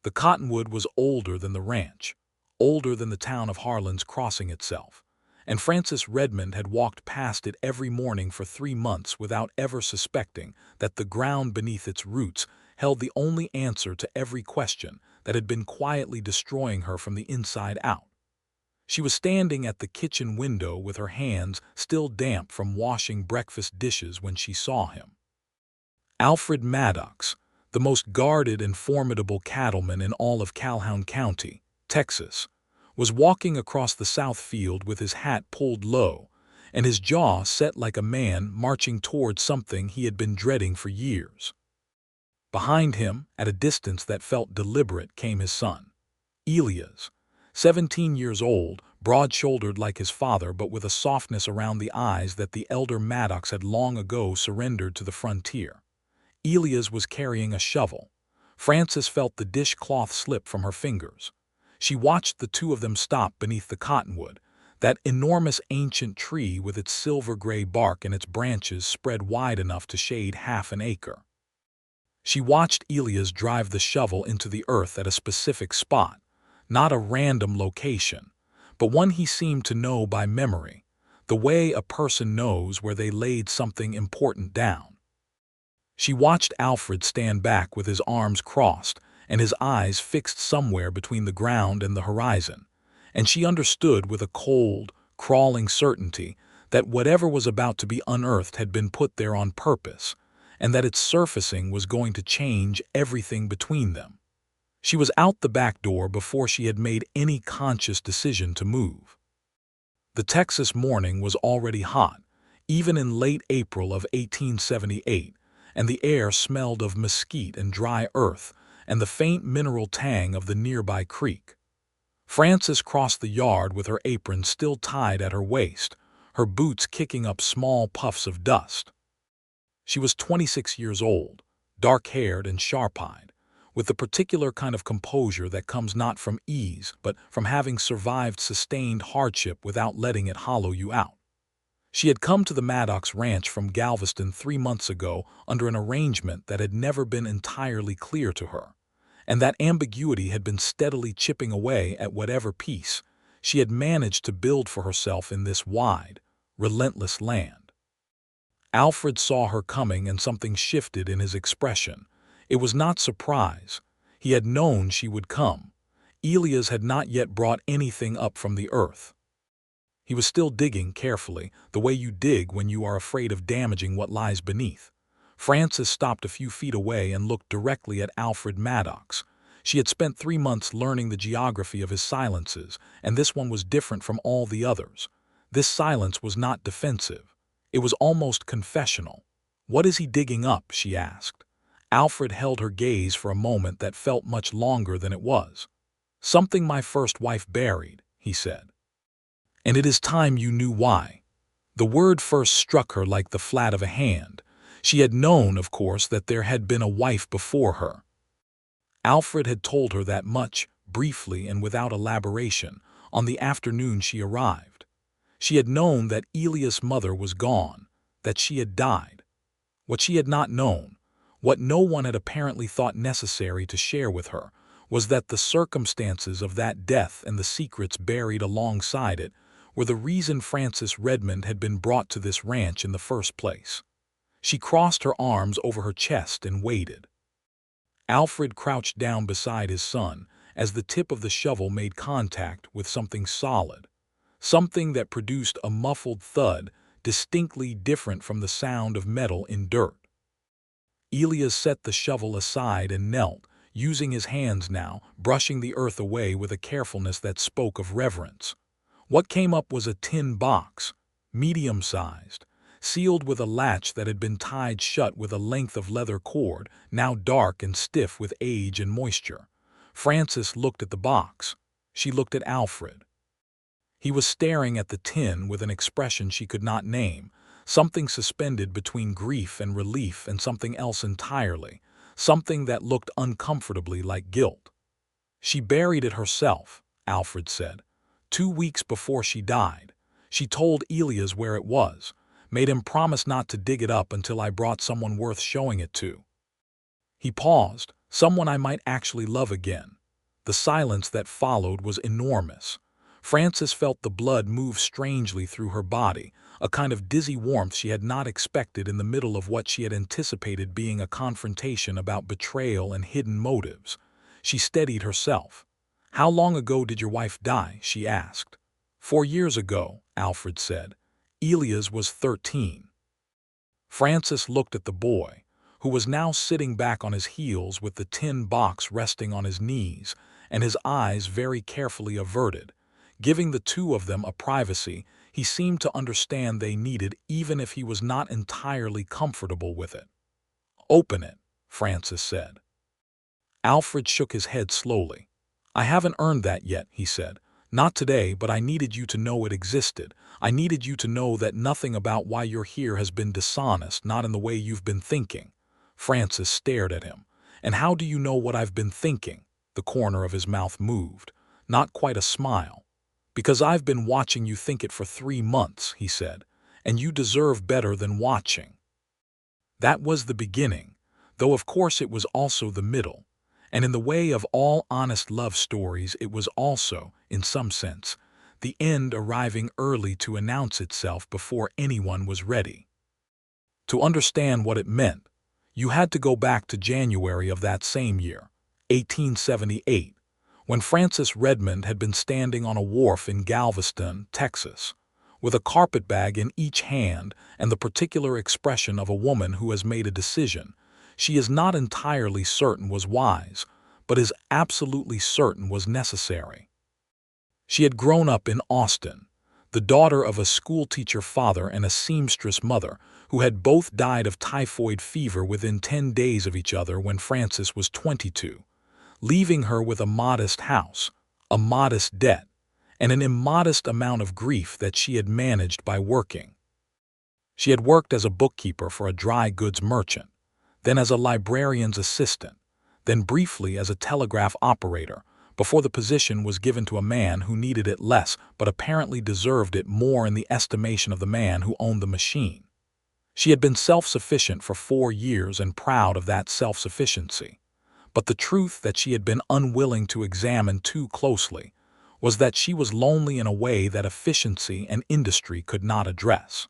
The Cottonwood was older than the ranch, older than the town of Harlan's Crossing itself, and Frances Redmond had walked past it every morning for 3 months without ever suspecting that the ground beneath its roots held the only answer to every question that had been quietly destroying her from the inside out. She was standing at the kitchen window with her hands still damp from washing breakfast dishes when she saw him. Alfred Maddox, the most guarded and formidable cattleman in all of Calhoun County, Texas, was walking across the south field with his hat pulled low and his jaw set like a man marching toward something he had been dreading for years. Behind him, at a distance that felt deliberate, came his son, Elias, 17 years old, broad-shouldered like his father but with a softness around the eyes that the elder Maddox had long ago surrendered to the frontier. Elias was carrying a shovel. Frances felt the dishcloth slip from her fingers. She watched the two of them stop beneath the cottonwood, that enormous ancient tree with its silver-gray bark and its branches spread wide enough to shade half an acre. She watched Elias drive the shovel into the earth at a specific spot, not a random location, but one he seemed to know by memory, the way a person knows where they laid something important down. She watched Alfred stand back with his arms crossed and his eyes fixed somewhere between the ground and the horizon, and she understood with a cold, crawling certainty that whatever was about to be unearthed had been put there on purpose, and that its surfacing was going to change everything between them. She was out the back door before she had made any conscious decision to move. The Texas morning was already hot, even in late April of 1878, and the air smelled of mesquite and dry earth and the faint mineral tang of the nearby creek. Frances crossed the yard with her apron still tied at her waist, her boots kicking up small puffs of dust. She was 26 years old, dark-haired and sharp-eyed, with the particular kind of composure that comes not from ease but from having survived sustained hardship without letting it hollow you out. She had come to the Maddox ranch from Galveston 3 months ago under an arrangement that had never been entirely clear to her, and that ambiguity had been steadily chipping away at whatever peace she had managed to build for herself in this wide, relentless land. Alfred saw her coming and something shifted in his expression. It was not surprise. He had known she would come. Elias had not yet brought anything up from the earth. He was still digging carefully, the way you dig when you are afraid of damaging what lies beneath. Frances stopped a few feet away and looked directly at Alfred Maddox. She had spent 3 months learning the geography of his silences, and this one was different from all the others. This silence was not defensive. It was almost confessional. "What is he digging up?" she asked. Alfred held her gaze for a moment that felt much longer than it was. "Something my first wife buried," he said. "And it is time you knew why." The word first struck her like the flat of a hand. She had known, of course, that there had been a wife before her. Alfred had told her that much, briefly and without elaboration, on the afternoon she arrived. She had known that Elias' mother was gone, that she had died. What she had not known, what no one had apparently thought necessary to share with her, was that the circumstances of that death and the secrets buried alongside it were the reason Frances Redmond had been brought to this ranch in the first place. She crossed her arms over her chest and waited. Alfred crouched down beside his son as the tip of the shovel made contact with something solid, something that produced a muffled thud distinctly different from the sound of metal in dirt. Elias set the shovel aside and knelt, using his hands now, brushing the earth away with a carefulness that spoke of reverence. What came up was a tin box, medium-sized, sealed with a latch that had been tied shut with a length of leather cord, now dark and stiff with age and moisture. Frances looked at the box. She looked at Alfred. He was staring at the tin with an expression she could not name, something suspended between grief and relief and something else entirely, something that looked uncomfortably like guilt. "She buried it herself," Alfred said. 2 weeks before she died. She told Elias where it was, made him promise not to dig it up until I brought someone worth showing it to." He paused, Someone I might actually love again. The silence that followed was enormous. Frances felt the blood move strangely through her body, a kind of dizzy warmth she had not expected in the middle of what she had anticipated being a confrontation about betrayal and hidden motives. She steadied herself. "How long ago did your wife die?" she asked. "4 years ago," Alfred said. "Elias was 13. Frances looked at the boy, who was now sitting back on his heels with the tin box resting on his knees and his eyes very carefully averted. Giving the two of them a privacy he seemed to understand they needed, even if he was not entirely comfortable with it. "Open it," Frances said. Alfred shook his head slowly. "I haven't earned that yet," he said. "Not today, but I needed you to know it existed. I needed you to know that nothing about why you're here has been dishonest, not in the way you've been thinking." Frances stared at him. "And how do you know what I've been thinking?" The corner of his mouth moved. Not quite a smile. "Because I've been watching you think it for 3 months," he said. "And you deserve better than watching." That was the beginning, though of course it was also the middle. And in the way of all honest love stories, it was also, in some sense, the end, arriving early to announce itself before anyone was ready. To understand what it meant, you had to go back to January of that same year, 1878, when Frances Redmond had been standing on a wharf in Galveston, Texas, with a carpetbag in each hand and the particular expression of a woman who has made a decision she is not entirely certain was wise, but is absolutely certain was necessary. She had grown up in Austin, the daughter of a schoolteacher father and a seamstress mother who had both died of typhoid fever within 10 days of each other when Frances was 22, leaving her with a modest house, a modest debt, and an immodest amount of grief that she had managed by working. She had worked as a bookkeeper for a dry goods merchant, then as a librarian's assistant, then briefly as a telegraph operator, before the position was given to a man who needed it less but apparently deserved it more in the estimation of the man who owned the machine. She had been self-sufficient for 4 years and proud of that self-sufficiency, but the truth that she had been unwilling to examine too closely was that she was lonely in a way that efficiency and industry could not address.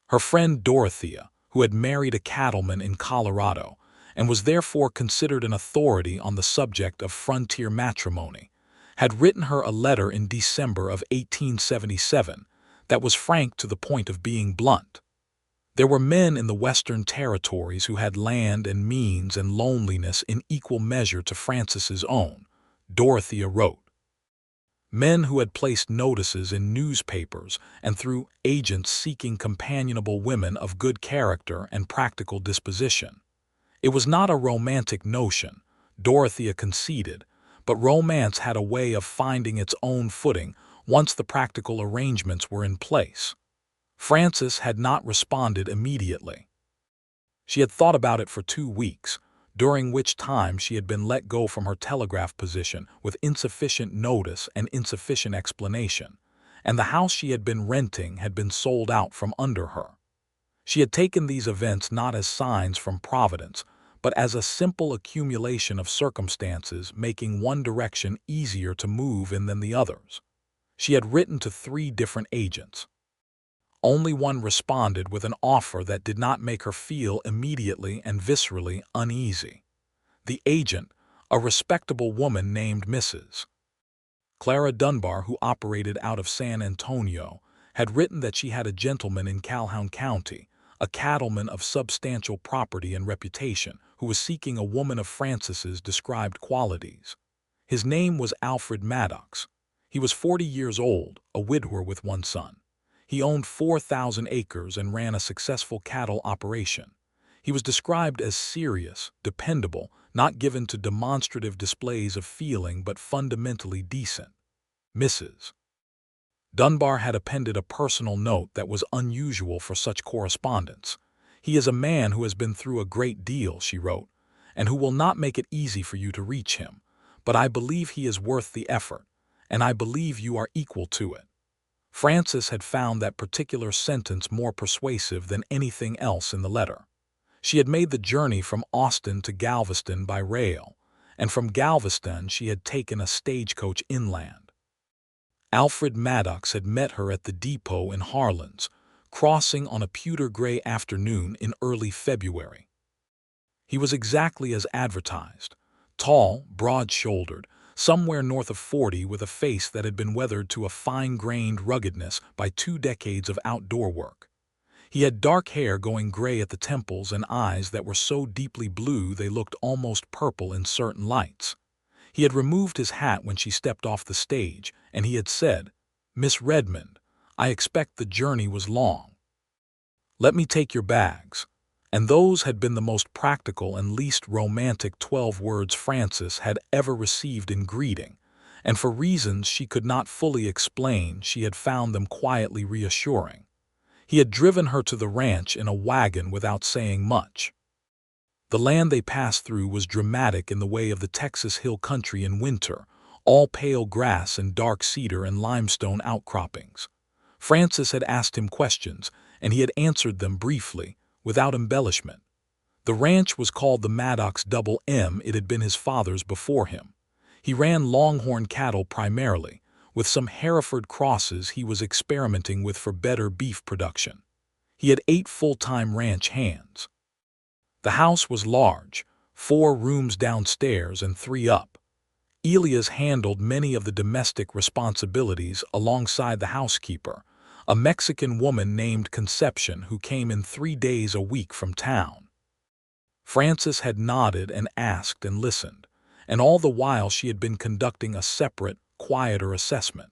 Her friend Dorothea, who had married a cattleman in Colorado and was therefore considered an authority on the subject of frontier matrimony, had written her a letter in December of 1877 that was frank to the point of being blunt. There were men in the Western territories who had land and means and loneliness in equal measure to Frances's own, Dorothea wrote. Men who had placed notices in newspapers and through agents seeking companionable women of good character and practical disposition. It was not a romantic notion, Dorothea conceded, but romance had a way of finding its own footing once the practical arrangements were in place. Frances had not responded immediately. She had thought about it for 2 weeks, during which time she had been let go from her telegraph position with insufficient notice and insufficient explanation, and the house she had been renting had been sold out from under her. She had taken these events not as signs from Providence, but as a simple accumulation of circumstances making one direction easier to move in than the others. She had written to 3 different agents. Only one responded with an offer that did not make her feel immediately and viscerally uneasy. The agent, a respectable woman named Mrs. Clara Dunbar, who operated out of San Antonio, had written that she had a gentleman in Calhoun County, a cattleman of substantial property and reputation, who was seeking a woman of Frances's described qualities. His name was Alfred Maddox. He was 40 years old, a widower with 1 son. He owned 4,000 acres and ran a successful cattle operation. He was described as serious, dependable, not given to demonstrative displays of feeling but fundamentally decent. Mrs. Dunbar had appended a personal note that was unusual for such correspondence. "He is a man who has been through a great deal," she wrote, "and who will not make it easy for you to reach him, but I believe he is worth the effort, and I believe you are equal to it." Frances had found that particular sentence more persuasive than anything else in the letter. She had made the journey from Austin to Galveston by rail, and from Galveston she had taken a stagecoach inland. Alfred Maddox had met her at the depot in Harlan's, crossing on a pewter-gray afternoon in early February. He was exactly as advertised, tall, broad-shouldered, somewhere north of 40, with a face that had been weathered to a fine-grained ruggedness by 2 decades of outdoor work. He had dark hair going gray at the temples and eyes that were so deeply blue they looked almost purple in certain lights. He had removed his hat when she stepped off the stage, and he had said, "Miss Redmond, I expect the journey was long. Let me take your bags." And those had been the most practical and least romantic 12 words Frances had ever received in greeting, and for reasons she could not fully explain, she had found them quietly reassuring. He had driven her to the ranch in a wagon without saying much. The land they passed through was dramatic in the way of the Texas hill country in winter, all pale grass and dark cedar and limestone outcroppings. Frances had asked him questions, and he had answered them briefly, without embellishment. The ranch was called the Maddox Double M. It had been his father's before him. He ran longhorn cattle primarily, with some Hereford crosses he was experimenting with for better beef production. He had 8 full-time ranch hands. The house was large, 4 rooms downstairs and 3 up. Elias handled many of the domestic responsibilities alongside the housekeeper, a Mexican woman named Conception who came in 3 days a week from town. Frances had nodded and asked and listened, and all the while she had been conducting a separate, quieter assessment.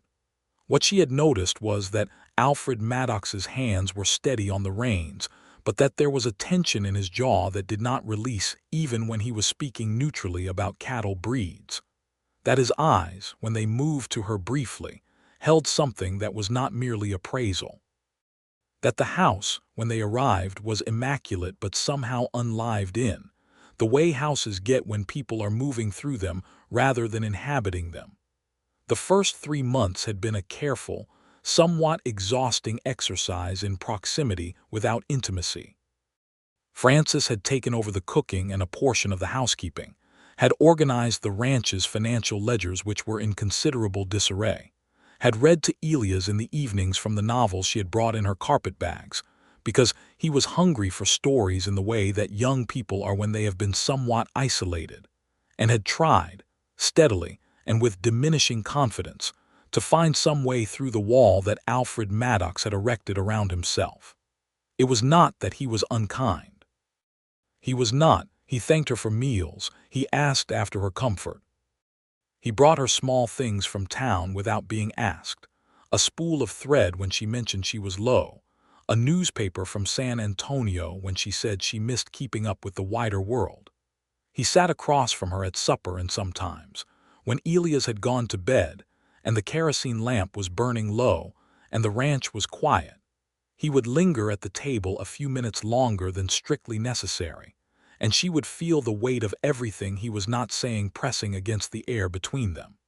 What she had noticed was that Alfred Maddox's hands were steady on the reins, but that there was a tension in his jaw that did not release even when he was speaking neutrally about cattle breeds. That his eyes, when they moved to her briefly, held something that was not merely appraisal. That the house, when they arrived, was immaculate but somehow unlived in, the way houses get when people are moving through them rather than inhabiting them. The first 3 months had been a careful, somewhat exhausting exercise in proximity without intimacy. Frances had taken over the cooking and a portion of the housekeeping, had organized the ranch's financial ledgers which were in considerable disarray, had read to Elias in the evenings from the novels she had brought in her carpetbags, because he was hungry for stories in the way that young people are when they have been somewhat isolated, and had tried, steadily and with diminishing confidence, to find some way through the wall that Alfred Maddox had erected around himself. It was not that he was unkind. He was not. He thanked her for meals. He asked after her comfort. He brought her small things from town without being asked, a spool of thread when she mentioned she was low, a newspaper from San Antonio when she said she missed keeping up with the wider world. He sat across from her at supper, and sometimes, when Elias had gone to bed and the kerosene lamp was burning low and the ranch was quiet, he would linger at the table a few minutes longer than strictly necessary, and she would feel the weight of everything he was not saying pressing against the air between them.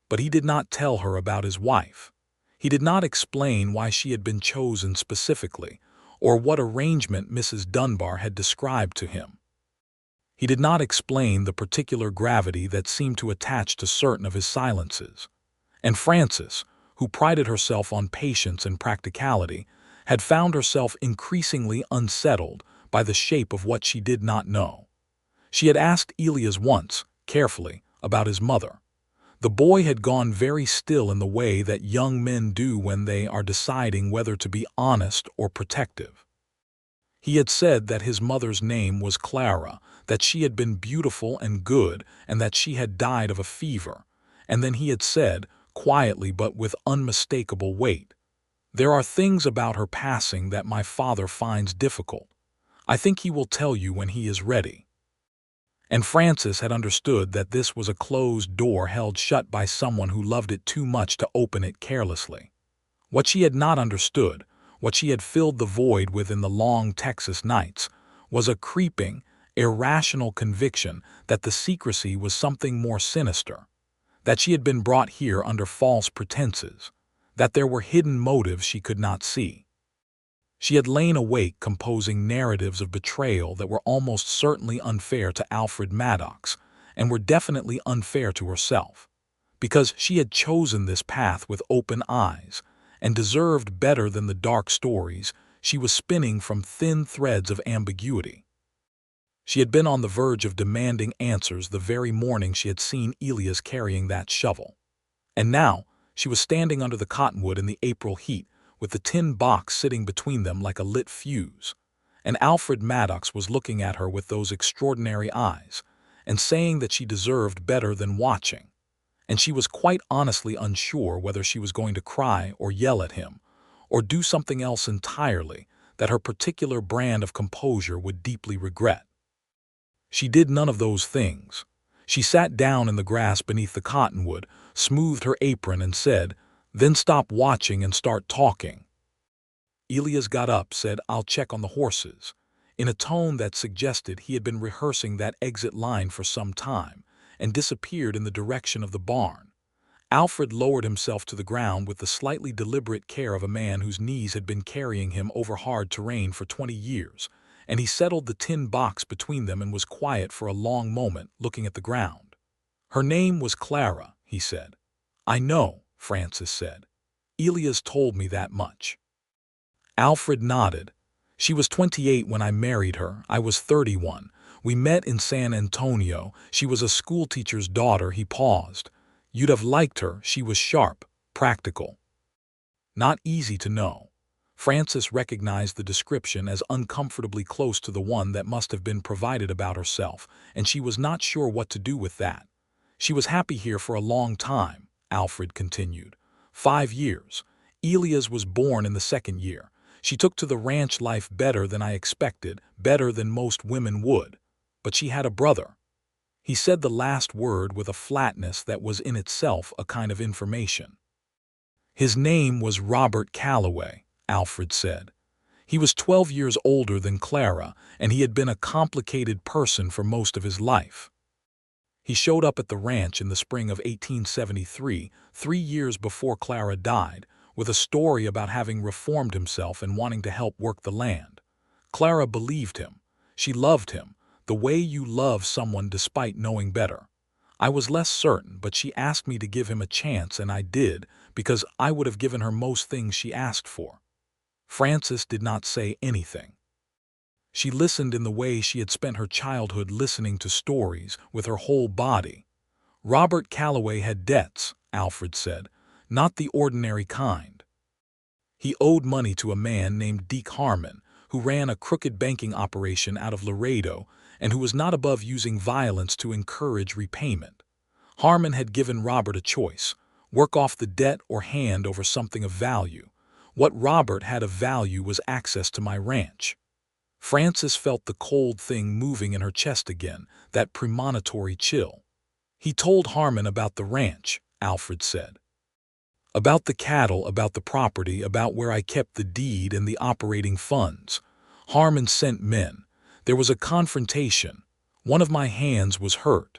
But he did not tell her about his wife. He did not explain why she had been chosen specifically, or what arrangement Mrs. Dunbar had described to him. He did not explain the particular gravity that seemed to attach to certain of his silences. And Frances, who prided herself on patience and practicality, had found herself increasingly unsettled by the shape of what she did not know. She had asked Elias once, carefully, about his mother. The boy had gone very still in the way that young men do when they are deciding whether to be honest or protective. He had said that his mother's name was Clara, that she had been beautiful and good, and that she had died of a fever, and then he had said, quietly but with unmistakable weight, "There are things about her passing that my father finds difficult. I think he will tell you when he is ready." And Frances had understood that this was a closed door held shut by someone who loved it too much to open it carelessly. What she had not understood, what she had filled the void with in the long Texas nights, was a creeping, irrational conviction that the secrecy was something more sinister, that she had been brought here under false pretenses, that there were hidden motives she could not see. She had lain awake composing narratives of betrayal that were almost certainly unfair to Alfred Maddox, and were definitely unfair to herself, because she had chosen this path with open eyes, and deserved better than the dark stories she was spinning from thin threads of ambiguity. She had been on the verge of demanding answers the very morning she had seen Elias carrying that shovel. And now she was standing under the cottonwood in the April heat, with the tin box sitting between them like a lit fuse. And Alfred Maddox was looking at her with those extraordinary eyes, and saying that she deserved better than watching. And she was quite honestly unsure whether she was going to cry or yell at him, or do something else entirely that her particular brand of composure would deeply regret. She did none of those things. She sat down in the grass beneath the cottonwood, smoothed her apron, and said, "Then stop watching and start talking." Elias got up, said, "I'll check on the horses," in a tone that suggested he had been rehearsing that exit line for some time, and disappeared in the direction of the barn. Alfred lowered himself to the ground with the slightly deliberate care of a man whose knees had been carrying him over hard terrain for 20 years, and he settled the tin box between them and was quiet for a long moment, looking at the ground. "Her name was Clara," he said. "I know," Frances said. "Elias told me that much." Alfred nodded. "She was 28 when I married her. I was 31. We met in San Antonio. She was a schoolteacher's daughter." He paused. "You'd have liked her. She was sharp, practical. Not easy to know." Frances recognized the description as uncomfortably close to the one that must have been provided about herself, and she was not sure what to do with that. "She was happy here for a long time," Alfred continued. 5 years. Elias was born in the 2nd year. She took to the ranch life better than I expected, better than most women would. But she had a brother." He said the last word with a flatness that was in itself a kind of information. "His name was Robert Calloway," Alfred said. "He was 12 years older than Clara, and he had been a complicated person for most of his life. He showed up at the ranch in the spring of 1873, 3 years before Clara died, with a story about having reformed himself and wanting to help work the land. Clara believed him. She loved him, the way you love someone despite knowing better. I was less certain, but she asked me to give him a chance, and I did, because I would have given her most things she asked for." Frances did not say anything. She listened in the way she had spent her childhood listening to stories, with her whole body. "Robert Calloway had debts," Alfred said, "not the ordinary kind. He owed money to a man named Deke Harmon, who ran a crooked banking operation out of Laredo, and who was not above using violence to encourage repayment. Harmon had given Robert a choice: work off the debt or hand over something of value. What Robert had of value was access to my ranch." Frances felt the cold thing moving in her chest again, that premonitory chill. "He told Harmon about the ranch," Alfred said. "About the cattle, about the property, about where I kept the deed and the operating funds. Harmon sent men. There was a confrontation. One of my hands was hurt.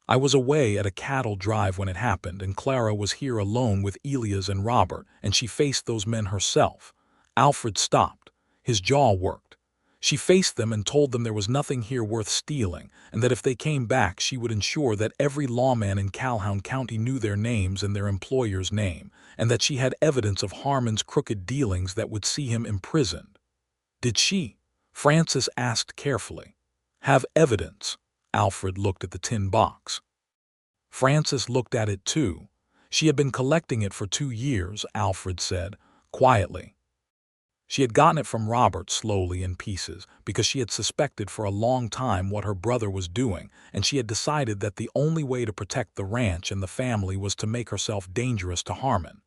I was away at a cattle drive when it happened, and Clara was here alone with Elias and Robert, and she faced those men herself." Alfred stopped. His jaw worked. "She faced them and told them there was nothing here worth stealing, and that if they came back she would ensure that every lawman in Calhoun County knew their names and their employer's name, and that she had evidence of Harmon's crooked dealings that would see him imprisoned." "Did she?" Frances asked carefully. "Have evidence?" Alfred looked at the tin box. Frances looked at it too. "She had been collecting it for 2 years, Alfred said, quietly. She had gotten it from Robert slowly in pieces, because she had suspected for a long time what her brother was doing, and she had decided that the only way to protect the ranch and the family was to make herself dangerous to Harmon.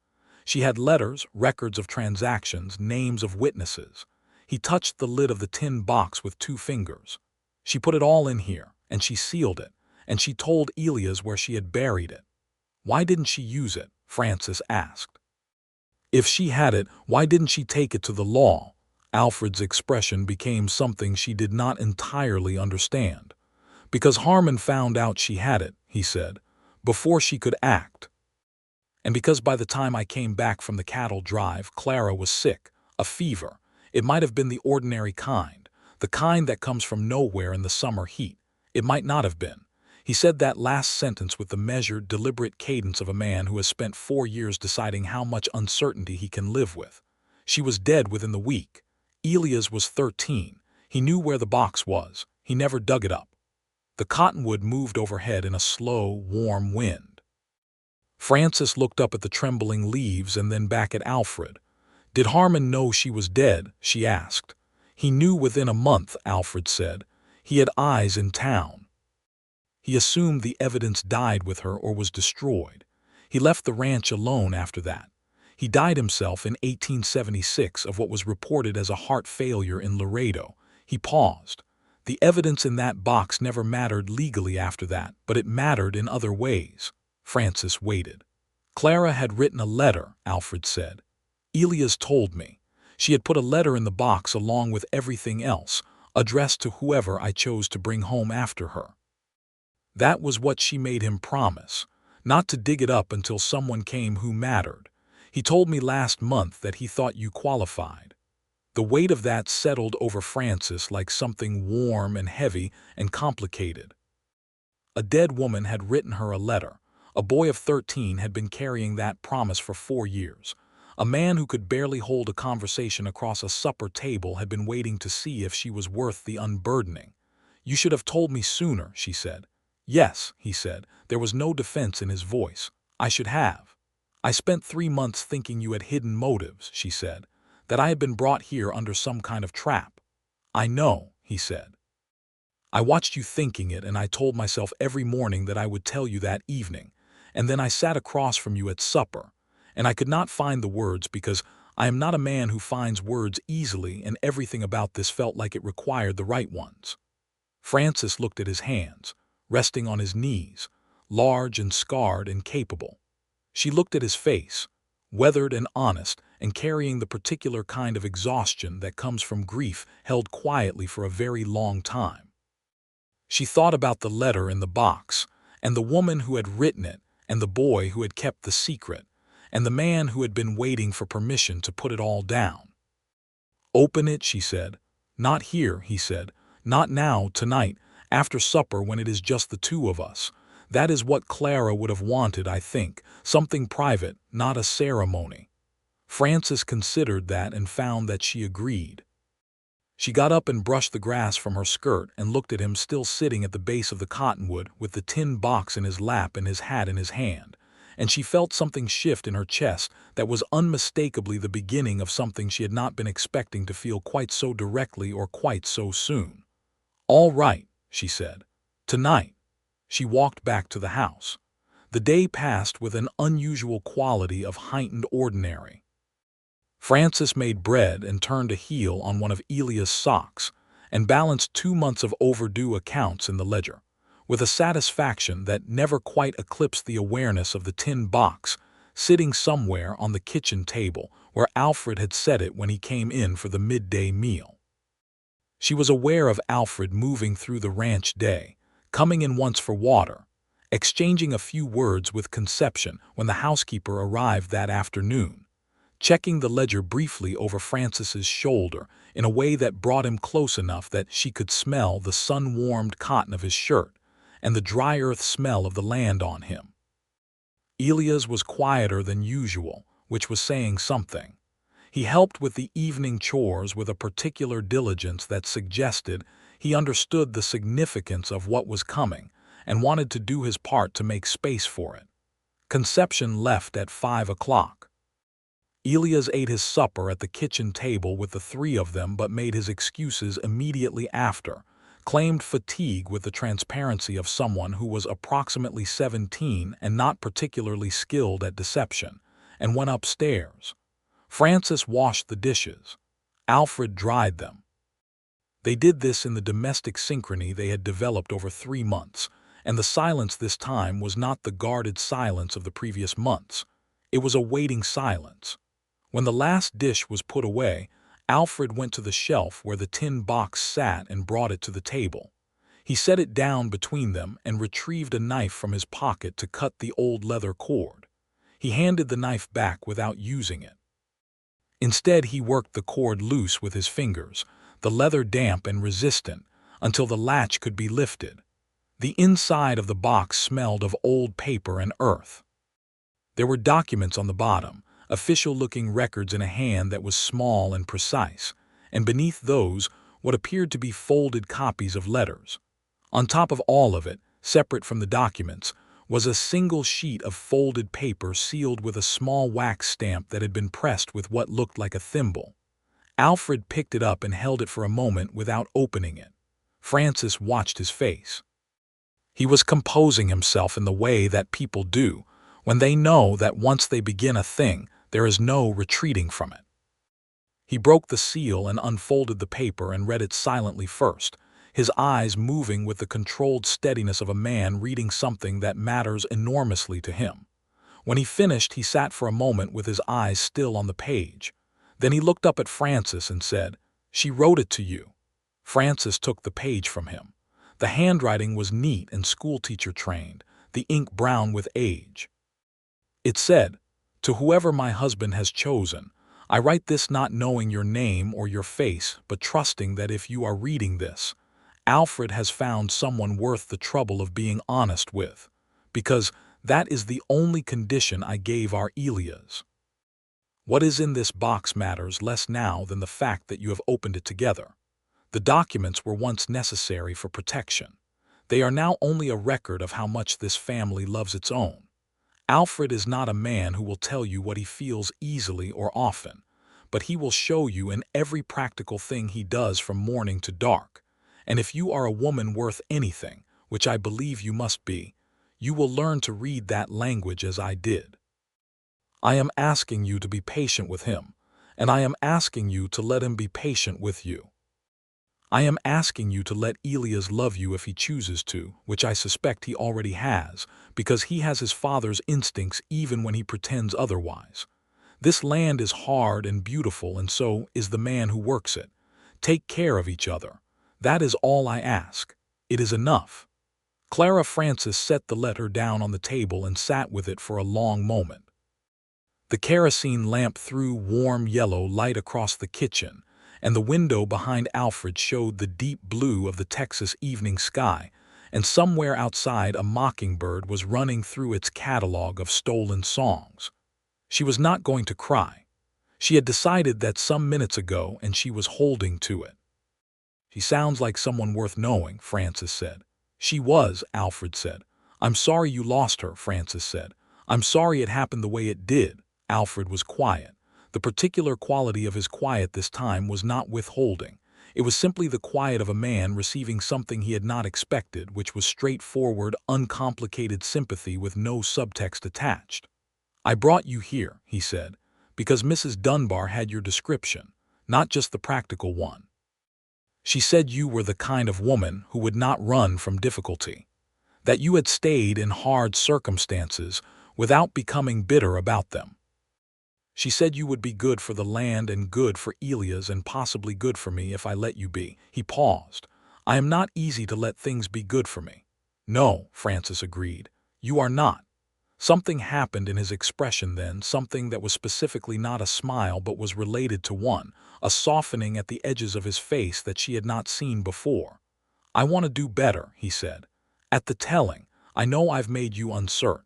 She had letters, records of transactions, names of witnesses." He touched the lid of the tin box with 2 fingers. "She put it all in here, and she sealed it, and she told Elias where she had buried it." "Why didn't she use it?" Frances asked. "If she had it, why didn't she take it to the law?" Alfred's expression became something she did not entirely understand. "Because Harmon found out she had it," he said, "before she could act. And because by the time I came back from the cattle drive, Clara was sick, a fever, It might have been the ordinary kind, the kind that comes from nowhere in the summer heat. It might not have been. He said that last sentence with the measured, deliberate cadence of a man who has spent 4 years deciding how much uncertainty he can live with. She was dead within the week. Elias was 13. He knew where the box was. He never dug it up. The cottonwood moved overhead in a slow, warm wind. Frances looked up at the trembling leaves and then back at Alfred. Did Harmon know she was dead? She asked. He knew within a month, Alfred said. He had eyes in town. He assumed the evidence died with her or was destroyed. He left the ranch alone after that. He died himself in 1876 of what was reported as a heart failure in Laredo. He paused. The evidence in that box never mattered legally after that, but it mattered in other ways. Frances waited. Clara had written a letter, Alfred said. Elias told me. She had put a letter in the box along with everything else, addressed to whoever I chose to bring home after her. That was what she made him promise, not to dig it up until someone came who mattered. He told me last month that he thought you qualified. The weight of that settled over Frances like something warm and heavy and complicated. A dead woman had written her a letter. A boy of 13 had been carrying that promise for 4 years. A man who could barely hold a conversation across a supper table had been waiting to see if she was worth the unburdening. You should have told me sooner, she said. Yes, he said. There was no defense in his voice. I should have. I spent 3 months thinking you had hidden motives, she said, that I had been brought here under some kind of trap. I know, he said. I watched you thinking it, and I told myself every morning that I would tell you that evening, and then I sat across from you at supper, and I could not find the words because I am not a man who finds words easily, and everything about this felt like it required the right ones. Frances looked at his hands, resting on his knees, large and scarred and capable. She looked at his face, weathered and honest, and carrying the particular kind of exhaustion that comes from grief held quietly for a very long time. She thought about the letter in the box, and the woman who had written it, and the boy who had kept the secret, and the man who had been waiting for permission to put it all down. Open it, she said. Not here, he said. Not now, tonight, after supper when it is just the two of us. That is what Clara would have wanted, I think, something private, not a ceremony. Frances considered that and found that she agreed. She got up and brushed the grass from her skirt and looked at him still sitting at the base of the cottonwood with the tin box in his lap and his hat in his hand, and she felt something shift in her chest that was unmistakably the beginning of something she had not been expecting to feel quite so directly or quite so soon. All right, she said. Tonight. She walked back to the house. The day passed with an unusual quality of heightened ordinary. Frances made bread and turned a heel on one of Elias' socks and balanced 2 months of overdue accounts in the ledger, with a satisfaction that never quite eclipsed the awareness of the tin box sitting somewhere on the kitchen table where Alfred had set it when he came in for the midday meal. She was aware of Alfred moving through the ranch day, coming in once for water, exchanging a few words with Conception when the housekeeper arrived that afternoon, checking the ledger briefly over Frances's shoulder in a way that brought him close enough that she could smell the sun-warmed cotton of his shirt and the dry earth smell of the land on him. Elias was quieter than usual, which was saying something. He helped with the evening chores with a particular diligence that suggested he understood the significance of what was coming and wanted to do his part to make space for it. Conception left at 5 o'clock. Elias ate his supper at the kitchen table with the 3 of them but made his excuses immediately after, claimed fatigue with the transparency of someone who was approximately 17 and not particularly skilled at deception, and went upstairs. Frances washed the dishes. Alfred dried them. They did this in the domestic synchrony they had developed over 3 months, and the silence this time was not the guarded silence of the previous months. It was a waiting silence. When the last dish was put away, Alfred went to the shelf where the tin box sat and brought it to the table. He set it down between them and retrieved a knife from his pocket to cut the old leather cord. He handed the knife back without using it. Instead, he worked the cord loose with his fingers, the leather damp and resistant, until the latch could be lifted. The inside of the box smelled of old paper and earth. There were documents on the bottom, official-looking records in a hand that was small and precise, and beneath those, what appeared to be folded copies of letters. On top of all of it, separate from the documents, was a single sheet of folded paper sealed with a small wax stamp that had been pressed with what looked like a thimble. Alfred picked it up and held it for a moment without opening it. Frances watched his face. He was composing himself in the way that people do when they know that once they begin a thing, there is no retreating from it. He broke the seal and unfolded the paper and read it silently first, his eyes moving with the controlled steadiness of a man reading something that matters enormously to him. When he finished, he sat for a moment with his eyes still on the page. Then he looked up at Frances and said, "She wrote it to you." Frances took the page from him. The handwriting was neat and schoolteacher trained, the ink brown with age. It said, "To whoever my husband has chosen, I write this not knowing your name or your face, but trusting that if you are reading this, Alfred has found someone worth the trouble of being honest with, because that is the only condition I gave our Elias. What is in this box matters less now than the fact that you have opened it together. The documents were once necessary for protection. They are now only a record of how much this family loves its own. Alfred is not a man who will tell you what he feels easily or often, but he will show you in every practical thing he does from morning to dark. And if you are a woman worth anything, which I believe you must be, you will learn to read that language as I did. I am asking you to be patient with him, and I am asking you to let him be patient with you. I am asking you to let Elias love you if he chooses to, which I suspect he already has, because he has his father's instincts even when he pretends otherwise. This land is hard and beautiful, and so is the man who works it. Take care of each other. That is all I ask. It is enough." Clara Frances set the letter down on the table and sat with it for a long moment. The kerosene lamp threw warm yellow light across the kitchen, and the window behind Alfred showed the deep blue of the Texas evening sky, and somewhere outside a mockingbird was running through its catalog of stolen songs. She was not going to cry. She had decided that some minutes ago, and she was holding to it. "She sounds like someone worth knowing," Frances said. "She was," Alfred said. "I'm sorry you lost her," Frances said. "I'm sorry it happened the way it did." Alfred was quiet. The particular quality of his quiet this time was not withholding. It was simply the quiet of a man receiving something he had not expected, which was straightforward, uncomplicated sympathy with no subtext attached. "I brought you here," he said, "because Mrs. Dunbar had your description, not just the practical one. She said you were the kind of woman who would not run from difficulty, that you had stayed in hard circumstances without becoming bitter about them. She said you would be good for the land and good for Elias and possibly good for me if I let you be." He paused. "I am not easy to let things be good for me." "No," Frances agreed. "You are not." Something happened in his expression then, something that was specifically not a smile but was related to one, a softening at the edges of his face that she had not seen before. "I want to do better," he said. "At the telling, I know I've made you uncertain.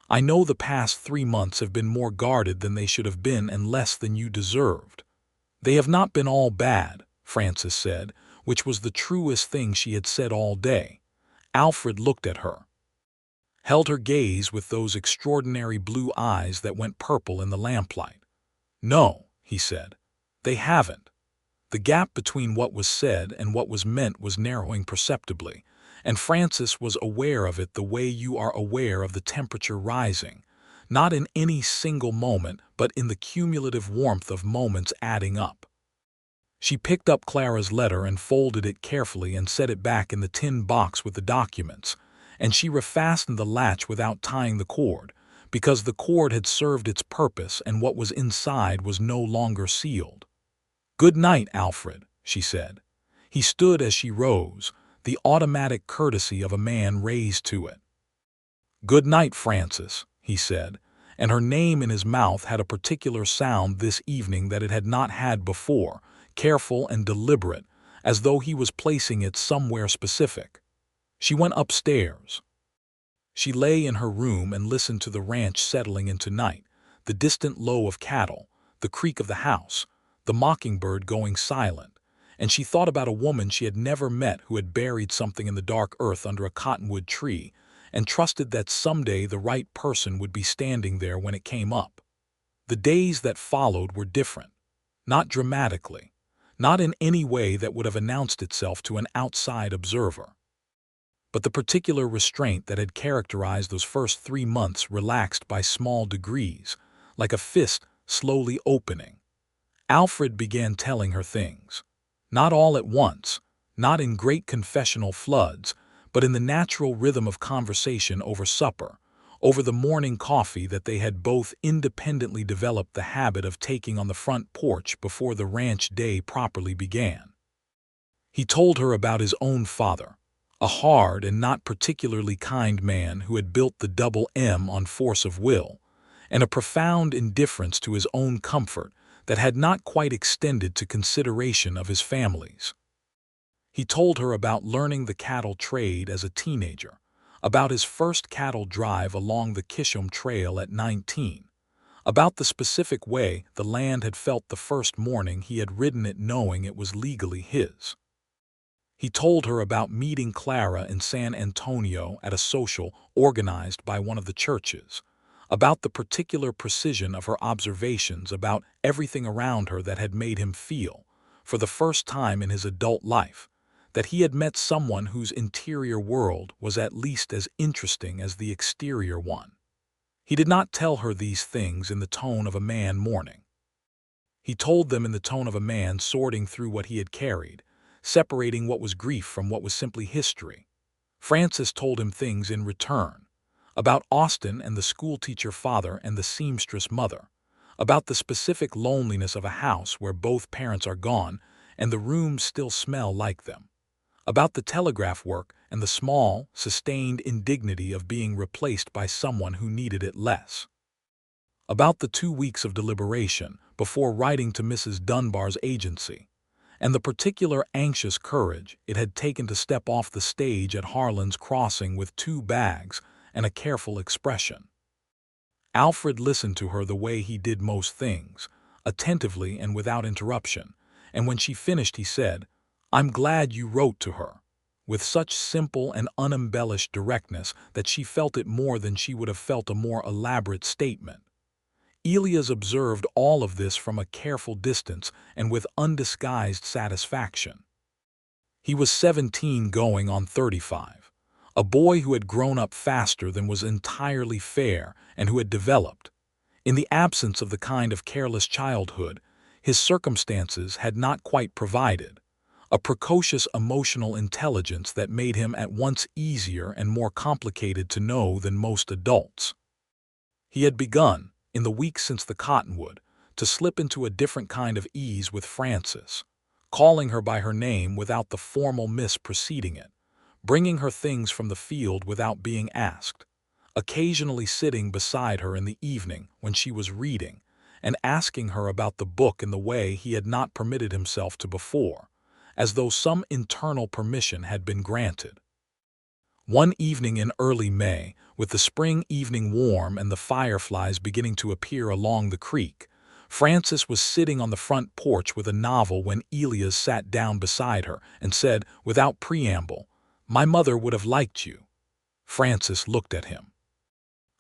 I know the past 3 months have been more guarded than they should have been and less than you deserved." "They have not been all bad," Frances said, which was the truest thing she had said all day. Alfred looked at her, held her gaze with those extraordinary blue eyes that went purple in the lamplight. "No," he said, "they haven't." The gap between what was said and what was meant was narrowing perceptibly, and Frances was aware of it the way you are aware of the temperature rising, not in any single moment, but in the cumulative warmth of moments adding up. She picked up Clara's letter and folded it carefully and set it back in the tin box with the documents, and she refastened the latch without tying the cord, because the cord had served its purpose and what was inside was no longer sealed. "Good night, Alfred," she said. He stood as she rose, the automatic courtesy of a man raised to it. "Good night, Frances," he said, and her name in his mouth had a particular sound this evening that it had not had before, careful and deliberate, as though he was placing it somewhere specific. She went upstairs. She lay in her room and listened to the ranch settling into night, the distant low of cattle, the creak of the house, the mockingbird going silent, and she thought about a woman she had never met who had buried something in the dark earth under a cottonwood tree and trusted that someday the right person would be standing there when it came up. The days that followed were different, not dramatically, not in any way that would have announced itself to an outside observer. But the particular restraint that had characterized those first 3 months relaxed by small degrees, like a fist slowly opening. Alfred began telling her things. Not all at once, not in great confessional floods, but in the natural rhythm of conversation over supper, over the morning coffee that they had both independently developed the habit of taking on the front porch before the ranch day properly began. He told her about his own father, a hard and not particularly kind man who had built the double M on force of will, and a profound indifference to his own comfort that had not quite extended to consideration of his family's. He told her about learning the cattle trade as a teenager, about his first cattle drive along the Kishom Trail at 19, about the specific way the land had felt the first morning he had ridden it knowing it was legally his. He told her about meeting Clara in San Antonio at a social organized by one of the churches, about the particular precision of her observations about everything around her that had made him feel, for the first time in his adult life, that he had met someone whose interior world was at least as interesting as the exterior one. He did not tell her these things in the tone of a man mourning. He told them in the tone of a man sorting through what he had carried, separating what was grief from what was simply history. Frances told him things in return, about Austin and the schoolteacher father and the seamstress mother, about the specific loneliness of a house where both parents are gone and the rooms still smell like them, about the telegraph work and the small, sustained indignity of being replaced by someone who needed it less, about the 2 weeks of deliberation before writing to Mrs. Dunbar's agency, and the particular anxious courage it had taken to step off the stage at Harlan's Crossing with 2 bags and a careful expression. Alfred listened to her the way he did most things, attentively and without interruption, and when she finished he said, "I'm glad you wrote to her," with such simple and unembellished directness that she felt it more than she would have felt a more elaborate statement. Elias observed all of this from a careful distance and with undisguised satisfaction. He was 17 going on 35, a boy who had grown up faster than was entirely fair and who had developed. In the absence of the kind of careless childhood his circumstances had not quite provided, a precocious emotional intelligence that made him at once easier and more complicated to know than most adults. He had begun, in the weeks since the Cottonwood, to slip into a different kind of ease with Frances, calling her by her name without the formal miss preceding it, bringing her things from the field without being asked, occasionally sitting beside her in the evening when she was reading, and asking her about the book in the way he had not permitted himself to before, as though some internal permission had been granted. One evening in early May, with the spring evening warm and the fireflies beginning to appear along the creek, Frances was sitting on the front porch with a novel when Elias sat down beside her and said, without preamble, "My mother would have liked you." Frances looked at him.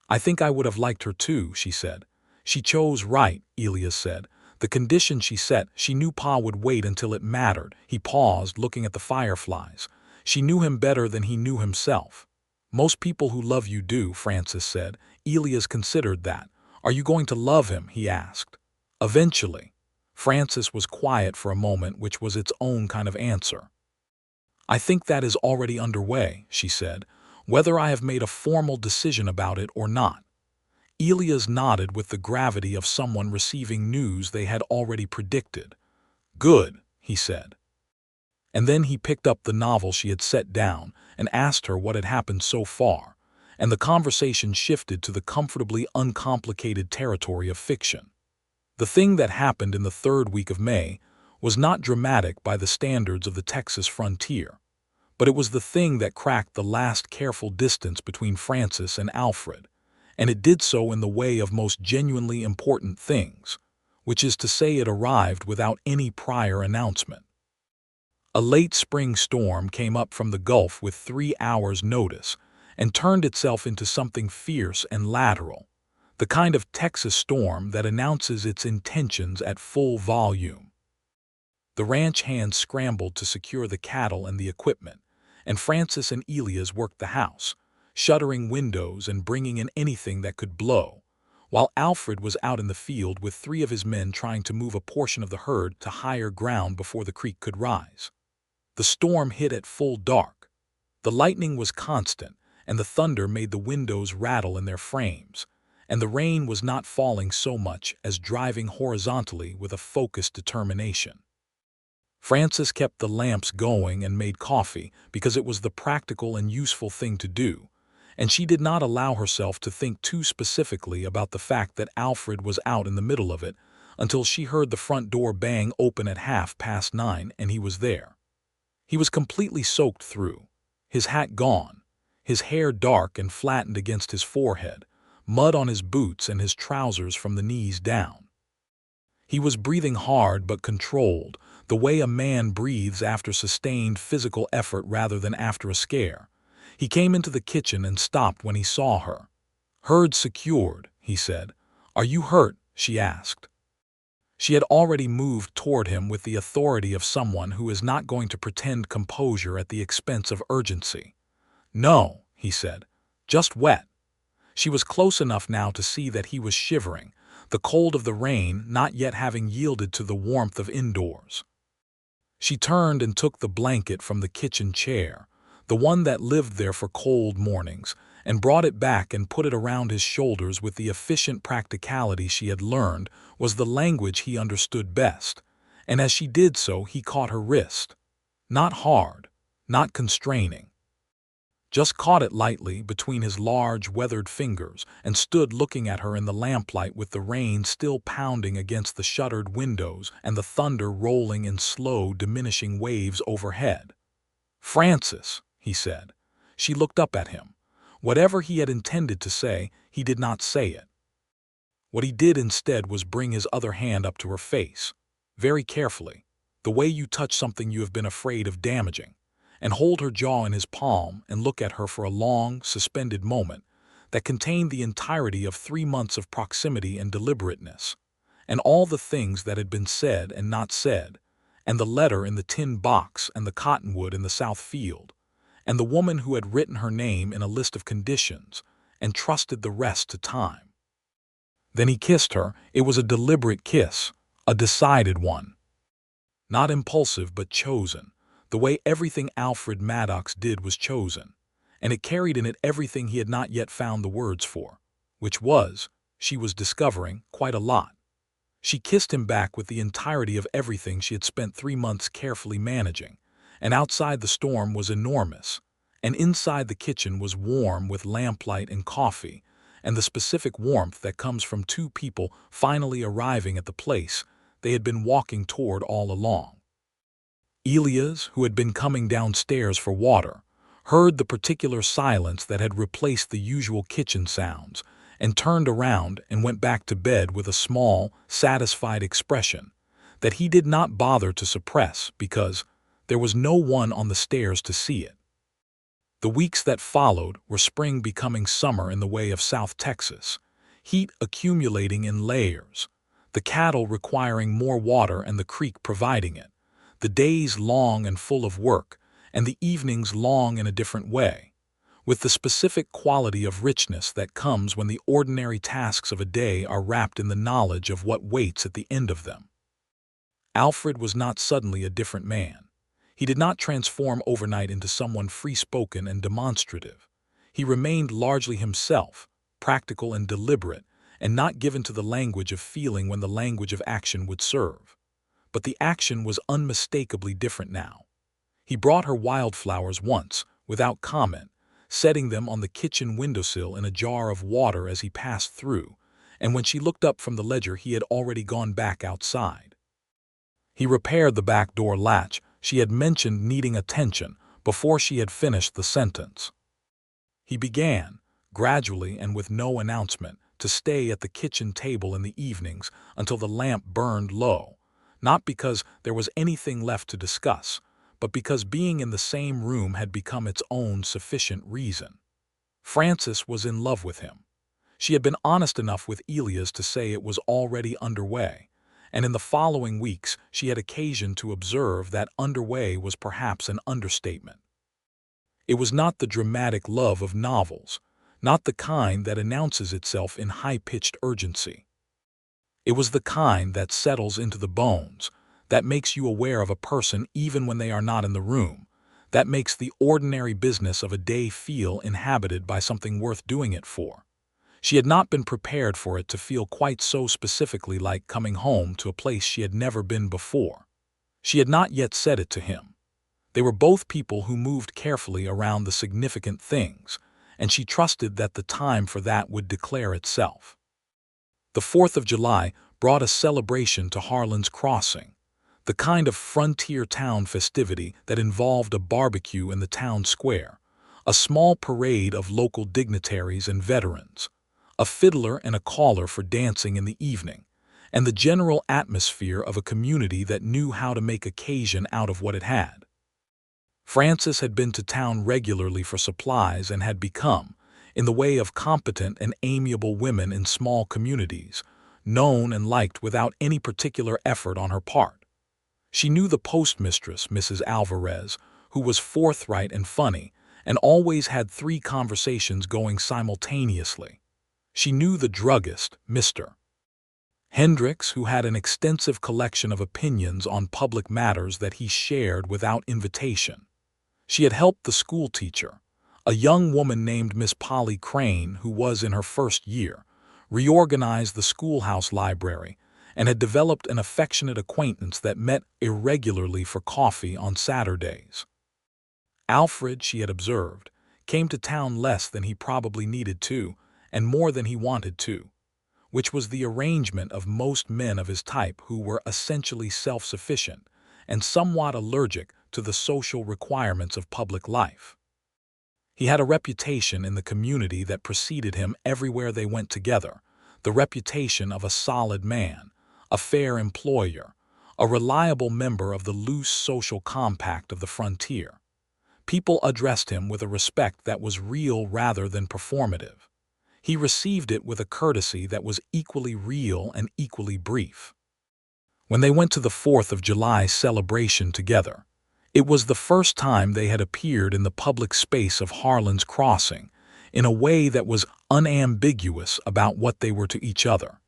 "I think I would have liked her too," she said. "She chose right," Elias said. "The condition she set, she knew Pa would wait until it mattered." He paused, looking at the fireflies. "She knew him better than he knew himself." "Most people who love you do," Frances said. Elias considered that. "Are you going to love him?" he asked. "Eventually." Frances was quiet for a moment, which was its own kind of answer. "I think that is already underway," she said, "whether I have made a formal decision about it or not." Elias nodded with the gravity of someone receiving news they had already predicted. "Good," he said. And then he picked up the novel she had set down and asked her what had happened so far, and the conversation shifted to the comfortably uncomplicated territory of fiction. The thing that happened in the third week of May was not dramatic by the standards of the Texas frontier, but it was the thing that cracked the last careful distance between Frances and Alfred, and it did so in the way of most genuinely important things, which is to say it arrived without any prior announcement. A late spring storm came up from the Gulf with 3 hours' notice and turned itself into something fierce and lateral, the kind of Texas storm that announces its intentions at full volume. The ranch hands scrambled to secure the cattle and the equipment, and Frances and Elias worked the house, shuttering windows and bringing in anything that could blow, while Alfred was out in the field with 3 of his men trying to move a portion of the herd to higher ground before the creek could rise. The storm hit at full dark. The lightning was constant, and the thunder made the windows rattle in their frames, and the rain was not falling so much as driving horizontally with a focused determination. Frances kept the lamps going and made coffee because it was the practical and useful thing to do, and she did not allow herself to think too specifically about the fact that Alfred was out in the middle of it until she heard the front door bang open at 9:30 and he was there. He was completely soaked through, his hat gone, his hair dark and flattened against his forehead, mud on his boots and his trousers from the knees down. He was breathing hard but controlled, the way a man breathes after sustained physical effort rather than after a scare. He came into the kitchen and stopped when he saw her. "Herd secured," he said. "Are you hurt?" she asked. She had already moved toward him with the authority of someone who is not going to pretend composure at the expense of urgency. "No," he said, "just wet." She was close enough now to see that he was shivering, the cold of the rain not yet having yielded to the warmth of indoors. She turned and took the blanket from the kitchen chair, the one that lived there for cold mornings, and brought it back and put it around his shoulders with the efficient practicality she had learned was the language he understood best, and as she did so he caught her wrist. Not hard, not constraining. Just caught it lightly between his large, weathered fingers and stood looking at her in the lamplight with the rain still pounding against the shuttered windows and the thunder rolling in slow, diminishing waves overhead. "Frances," he said. She looked up at him. Whatever he had intended to say, he did not say it. What he did instead was bring his other hand up to her face, very carefully, the way you touch something you have been afraid of damaging, and hold her jaw in his palm and look at her for a long, suspended moment that contained the entirety of 3 months of proximity and deliberateness, and all the things that had been said and not said, and the letter in the tin box and the cottonwood in the south field, and the woman who had written her name in a list of conditions and trusted the rest to time. Then he kissed her. It was a deliberate kiss, a decided one. Not impulsive but chosen, the way everything Alfred Maddox did was chosen, and it carried in it everything he had not yet found the words for, which was, she was discovering, quite a lot. She kissed him back with the entirety of everything she had spent 3 months carefully managing, and outside the storm was enormous, and inside the kitchen was warm with lamplight and coffee, and the specific warmth that comes from 2 people finally arriving at the place they had been walking toward all along. Elias, who had been coming downstairs for water, heard the particular silence that had replaced the usual kitchen sounds, and turned around and went back to bed with a small, satisfied expression that he did not bother to suppress because there was no one on the stairs to see it. The weeks that followed were spring becoming summer in the way of South Texas, heat accumulating in layers, the cattle requiring more water and the creek providing it, the days long and full of work, and the evenings long in a different way, with the specific quality of richness that comes when the ordinary tasks of a day are wrapped in the knowledge of what waits at the end of them. Alfred was not suddenly a different man. He did not transform overnight into someone free-spoken and demonstrative. He remained largely himself, practical and deliberate, and not given to the language of feeling when the language of action would serve. But the action was unmistakably different now. He brought her wildflowers once, without comment, setting them on the kitchen windowsill in a jar of water as he passed through, and when she looked up from the ledger he had already gone back outside. He repaired the back door latch she had mentioned needing attention before she had finished the sentence. He began, gradually and with no announcement, to stay at the kitchen table in the evenings until the lamp burned low, not because there was anything left to discuss, but because being in the same room had become its own sufficient reason. Frances was in love with him. She had been honest enough with Elias to say it was already underway, and in the following weeks she had occasion to observe that underway was perhaps an understatement. It was not the dramatic love of novels, not the kind that announces itself in high-pitched urgency. It was the kind that settles into the bones, that makes you aware of a person even when they are not in the room, that makes the ordinary business of a day feel inhabited by something worth doing it for. She had not been prepared for it to feel quite so specifically like coming home to a place she had never been before. She had not yet said it to him. They were both people who moved carefully around the significant things, and she trusted that the time for that would declare itself. The 4th of July brought a celebration to Harlan's Crossing, the kind of frontier town festivity that involved a barbecue in the town square, a small parade of local dignitaries and veterans, a fiddler and a caller for dancing in the evening, and the general atmosphere of a community that knew how to make occasion out of what it had. Frances had been to town regularly for supplies and had become, in the way of competent and amiable women in small communities, known and liked without any particular effort on her part. She knew the postmistress, Mrs. Alvarez, who was forthright and funny, and always had 3 conversations going simultaneously. She knew the druggist, Mr. Hendricks, who had an extensive collection of opinions on public matters that he shared without invitation. She had helped the school teacher, a young woman named Miss Polly Crane, who was in her first year, reorganize the schoolhouse library, and had developed an affectionate acquaintance that met irregularly for coffee on Saturdays. Alfred, she had observed, came to town less than he probably needed to, and more than he wanted to, which was the arrangement of most men of his type who were essentially self-sufficient and somewhat allergic to the social requirements of public life. He had a reputation in the community that preceded him everywhere they went together, the reputation of a solid man, a fair employer, a reliable member of the loose social compact of the frontier. People addressed him with a respect that was real rather than performative. He received it with a courtesy that was equally real and equally brief. When they went to the 4th of July celebration together, it was the first time they had appeared in the public space of Harlan's Crossing in a way that was unambiguous about what they were to each other.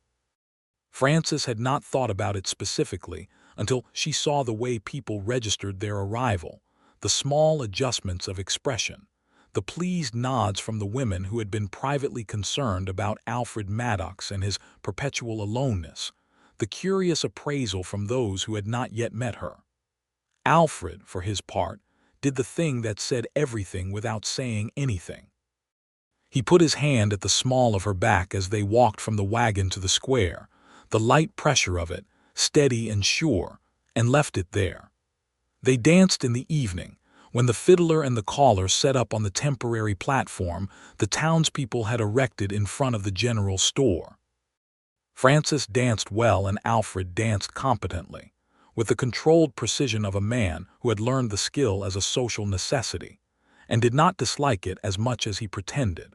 Frances had not thought about it specifically until she saw the way people registered their arrival, the small adjustments of expression, the pleased nods from the women who had been privately concerned about Alfred Maddox and his perpetual aloneness, the curious appraisal from those who had not yet met her. Alfred, for his part, did the thing that said everything without saying anything. He put his hand at the small of her back as they walked from the wagon to the square, the light pressure of it, steady and sure, and left it there. They danced in the evening, when the fiddler and the caller set up on the temporary platform the townspeople had erected in front of the general store. Frances danced well and Alfred danced competently, with the controlled precision of a man who had learned the skill as a social necessity, and did not dislike it as much as he pretended.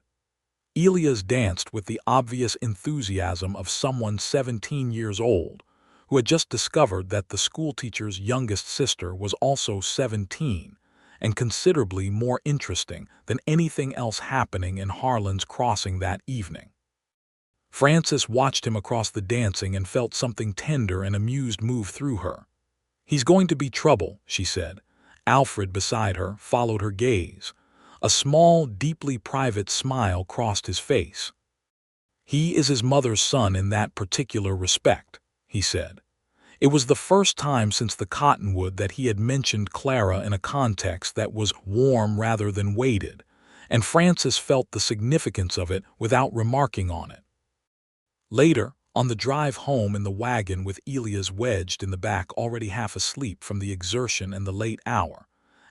Elias danced with the obvious enthusiasm of someone 17 years old, who had just discovered that the schoolteacher's youngest sister was also 17, and considerably more interesting than anything else happening in Harlan's Crossing that evening. Frances watched him across the dancing and felt something tender and amused move through her. "He's going to be trouble," she said. Alfred, beside her, followed her gaze. A small, deeply private smile crossed his face. "He is his mother's son in that particular respect," he said. It was the first time since the Cottonwood that he had mentioned Clara in a context that was warm rather than weighted, and Frances felt the significance of it without remarking on it. Later, on the drive home in the wagon with Elias wedged in the back already half asleep from the exertion and the late hour,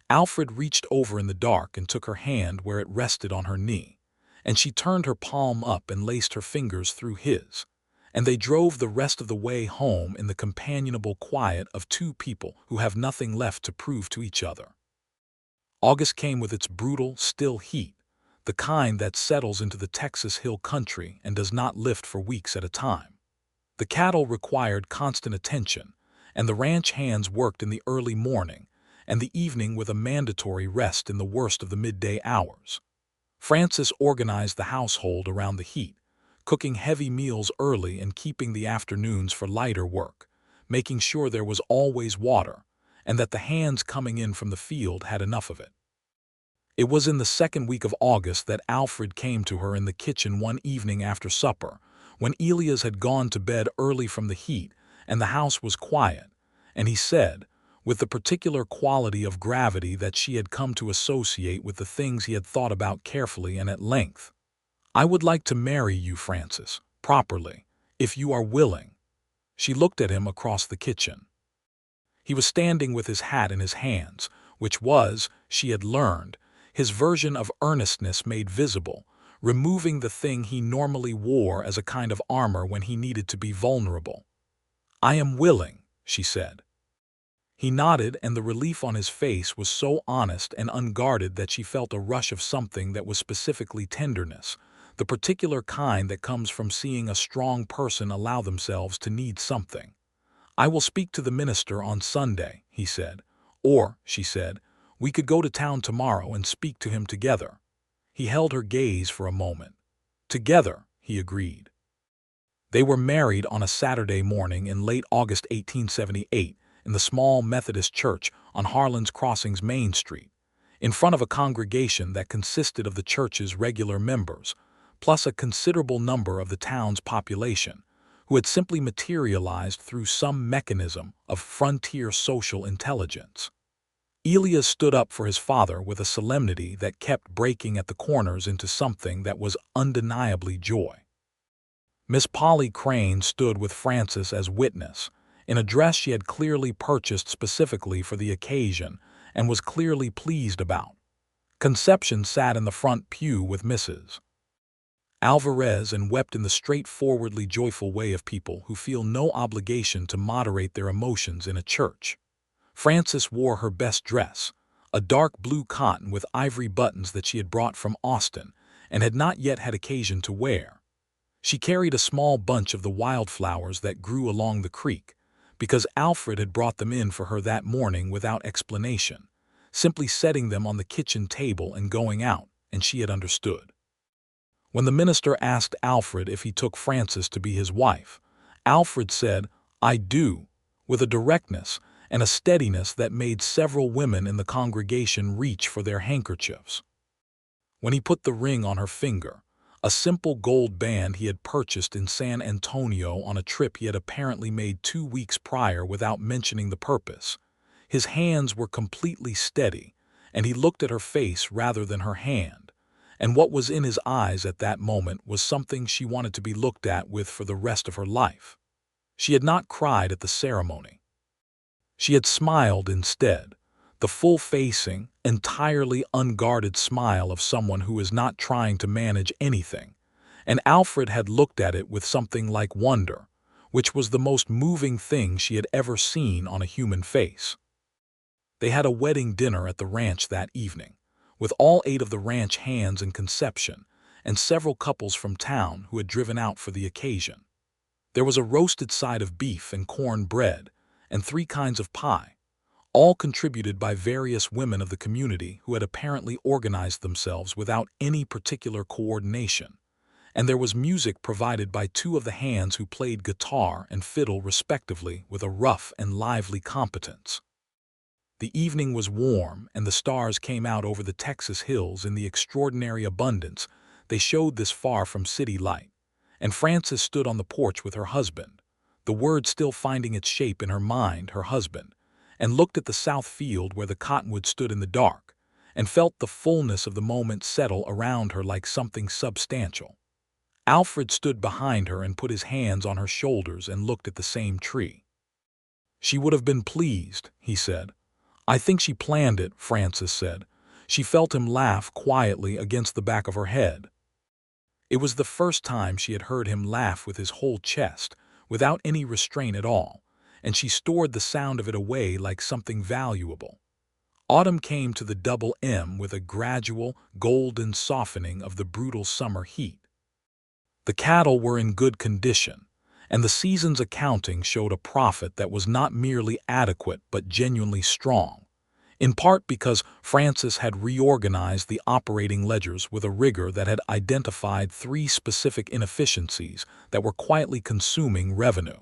Alfred reached over in the dark and took her hand where it rested on her knee, and she turned her palm up and laced her fingers through his, and they drove the rest of the way home in the companionable quiet of two people who have nothing left to prove to each other. August came with its brutal, still heat, the kind that settles into the Texas hill country and does not lift for weeks at a time. The cattle required constant attention, and the ranch hands worked in the early morning and the evening with a mandatory rest in the worst of the midday hours. Frances organized the household around the heat, cooking heavy meals early and keeping the afternoons for lighter work, making sure there was always water and that the hands coming in from the field had enough of it. It was in the second week of August that Alfred came to her in the kitchen one evening after supper, when Elias had gone to bed early from the heat and the house was quiet, and he said, with the particular quality of gravity that she had come to associate with the things he had thought about carefully and at length, "I would like to marry you, Frances, properly, if you are willing." She looked at him across the kitchen. He was standing with his hat in his hands, which was, she had learned, his version of earnestness made visible, removing the thing he normally wore as a kind of armor when he needed to be vulnerable. "I am willing," she said. He nodded, and the relief on his face was so honest and unguarded that she felt a rush of something that was specifically tenderness, the particular kind that comes from seeing a strong person allow themselves to need something. "I will speak to the minister on Sunday," he said. "Or," she said, "we could go to town tomorrow and speak to him together." He held her gaze for a moment. "Together," he agreed. They were married on a Saturday morning in late August 1878 in the small Methodist church on Harlan's Crossings Main Street, in front of a congregation that consisted of the church's regular members, plus a considerable number of the town's population, who had simply materialized through some mechanism of frontier social intelligence. Elias stood up for his father with a solemnity that kept breaking at the corners into something that was undeniably joy. Miss Polly Crane stood with Frances as witness, in a dress she had clearly purchased specifically for the occasion and was clearly pleased about. Conception sat in the front pew with Mrs. Alvarez and wept in the straightforwardly joyful way of people who feel no obligation to moderate their emotions in a church. Frances wore her best dress, a dark blue cotton with ivory buttons that she had brought from Austin and had not yet had occasion to wear. She carried a small bunch of the wildflowers that grew along the creek, because Alfred had brought them in for her that morning without explanation, simply setting them on the kitchen table and going out, and she had understood. When the minister asked Alfred if he took Frances to be his wife, Alfred said, "I do," with a directness and a steadiness that made several women in the congregation reach for their handkerchiefs. When he put the ring on her finger, a simple gold band he had purchased in San Antonio on a trip he had apparently made 2 weeks prior without mentioning the purpose, his hands were completely steady, and he looked at her face rather than her hand, and what was in his eyes at that moment was something she wanted to be looked at with for the rest of her life. She had not cried at the ceremony. She had smiled instead, the full-facing, entirely unguarded smile of someone who is not trying to manage anything, and Alfred had looked at it with something like wonder, which was the most moving thing she had ever seen on a human face. They had a wedding dinner at the ranch that evening, with all 8 of the ranch hands in Conception, and several couples from town who had driven out for the occasion. There was a roasted side of beef and corn bread, and 3 kinds of pie, all contributed by various women of the community who had apparently organized themselves without any particular coordination, and there was music provided by 2 of the hands who played guitar and fiddle respectively with a rough and lively competence. The evening was warm, and the stars came out over the Texas hills in the extraordinary abundance they showed this far from city light, and Frances stood on the porch with her husband, the word still finding its shape in her mind, her husband, and looked at the south field where the cottonwood stood in the dark, and felt the fullness of the moment settle around her like something substantial. Alfred stood behind her and put his hands on her shoulders and looked at the same tree. "She would have been pleased," he said. "I think she planned it," Frances said. She felt him laugh quietly against the back of her head. It was the first time she had heard him laugh with his whole chest, without any restraint at all, and she stored the sound of it away like something valuable. Autumn came to the Double M with a gradual, golden softening of the brutal summer heat. The cattle were in good condition, and the season's accounting showed a profit that was not merely adequate but genuinely strong, in part because Frances had reorganized the operating ledgers with a rigor that had identified 3 specific inefficiencies that were quietly consuming revenue.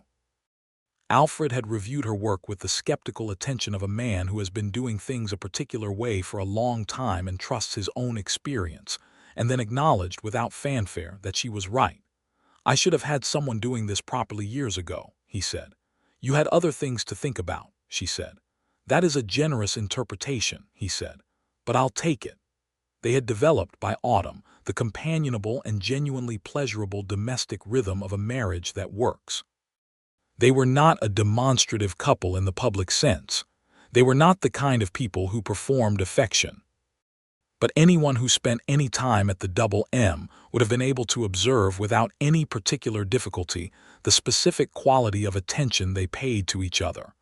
Alfred had reviewed her work with the skeptical attention of a man who has been doing things a particular way for a long time and trusts his own experience, and then acknowledged without fanfare that she was right. "I should have had someone doing this properly years ago," he said. "You had other things to think about," she said. "That is a generous interpretation," he said, "but I'll take it." They had developed, by autumn, the companionable and genuinely pleasurable domestic rhythm of a marriage that works. They were not a demonstrative couple in the public sense. They were not the kind of people who performed affection. But anyone who spent any time at the Double M would have been able to observe without any particular difficulty the specific quality of attention they paid to each other,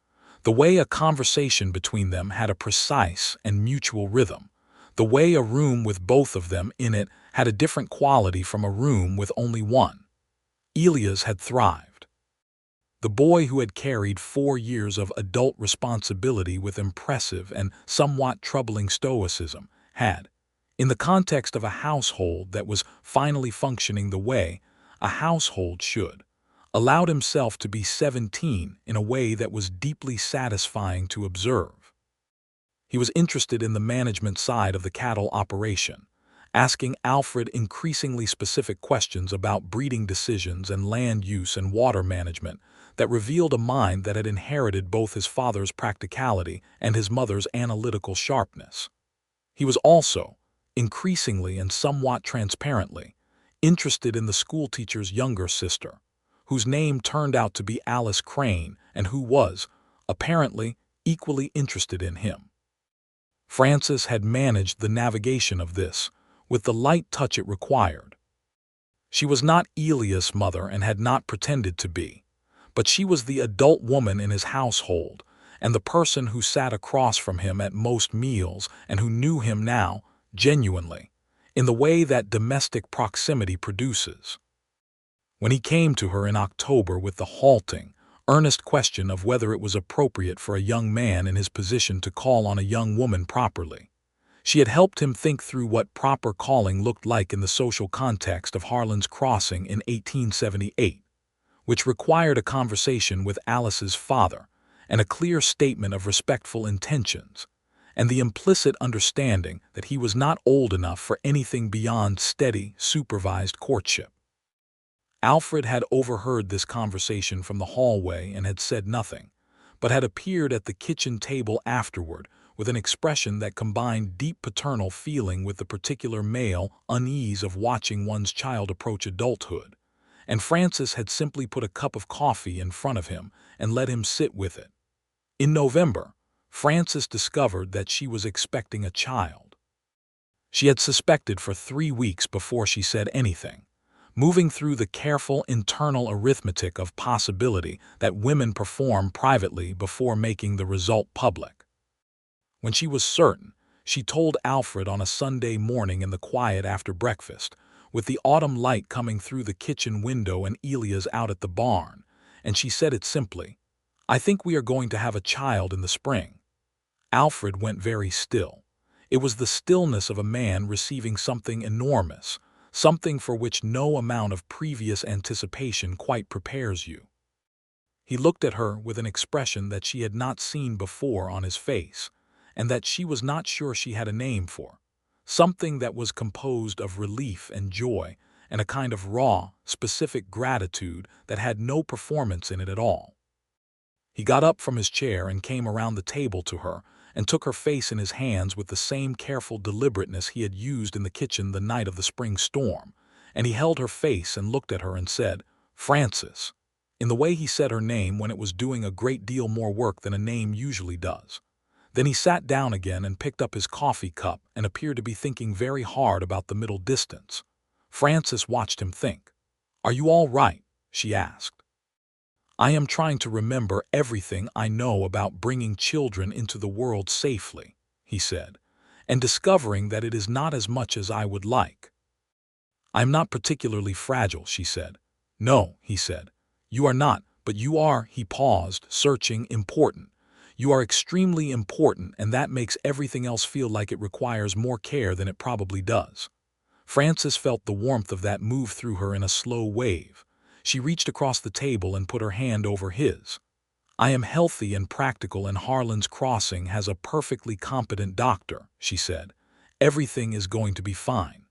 the way a conversation between them had a precise and mutual rhythm, the way a room with both of them in it had a different quality from a room with only one. Elia's had thrived. The boy who had carried 4 years of adult responsibility with impressive and somewhat troubling stoicism had, in the context of a household that was finally functioning the way a household should, allowed himself to be 17 in a way that was deeply satisfying to observe. He was interested in the management side of the cattle operation, asking Alfred increasingly specific questions about breeding decisions and land use and water management that revealed a mind that had inherited both his father's practicality and his mother's analytical sharpness. He was also, increasingly and somewhat transparently, interested in the schoolteacher's younger sister, whose name turned out to be Alice Crane and who was, apparently, equally interested in him. Frances had managed the navigation of this, with the light touch it required. She was not Elias' mother and had not pretended to be, but she was the adult woman in his household, and the person who sat across from him at most meals and who knew him now, genuinely, in the way that domestic proximity produces. When he came to her in October with the halting, earnest question of whether it was appropriate for a young man in his position to call on a young woman properly, she had helped him think through what proper calling looked like in the social context of Harlan's Crossing in 1878, which required a conversation with Alice's father and a clear statement of respectful intentions, and the implicit understanding that he was not old enough for anything beyond steady, supervised courtship. Alfred had overheard this conversation from the hallway and had said nothing, but had appeared at the kitchen table afterward with an expression that combined deep paternal feeling with the particular male unease of watching one's child approach adulthood, and Frances had simply put a cup of coffee in front of him and let him sit with it. In November, Frances discovered that she was expecting a child. She had suspected for 3 weeks before she said anything, moving through the careful internal arithmetic of possibility that women perform privately before making the result public. When she was certain, she told Alfred on a Sunday morning in the quiet after breakfast, with the autumn light coming through the kitchen window and Elia's out at the barn, and she said it simply, "I think we are going to have a child in the spring." Alfred went very still. It was the stillness of a man receiving something enormous, something for which no amount of previous anticipation quite prepares you. He looked at her with an expression that she had not seen before on his face, and that she was not sure she had a name for, something that was composed of relief and joy and a kind of raw, specific gratitude that had no performance in it at all. He got up from his chair and came around the table to her and took her face in his hands with the same careful deliberateness he had used in the kitchen the night of the spring storm, and he held her face and looked at her and said, "Frances," in the way he said her name when it was doing a great deal more work than a name usually does. Then he sat down again and picked up his coffee cup and appeared to be thinking very hard about the middle distance. Frances watched him think. "Are you all right?" she asked. "I am trying to remember everything I know about bringing children into the world safely," he said, "and discovering that it is not as much as I would like." "I am not particularly fragile," she said. "No," he said. "You are not, but you are," he paused, searching, "important. You are extremely important, and that makes everything else feel like it requires more care than it probably does." Frances felt the warmth of that move through her in a slow wave. She reached across the table and put her hand over his. "I am healthy and practical, and Harlan's Crossing has a perfectly competent doctor," she said. "Everything is going to be fine."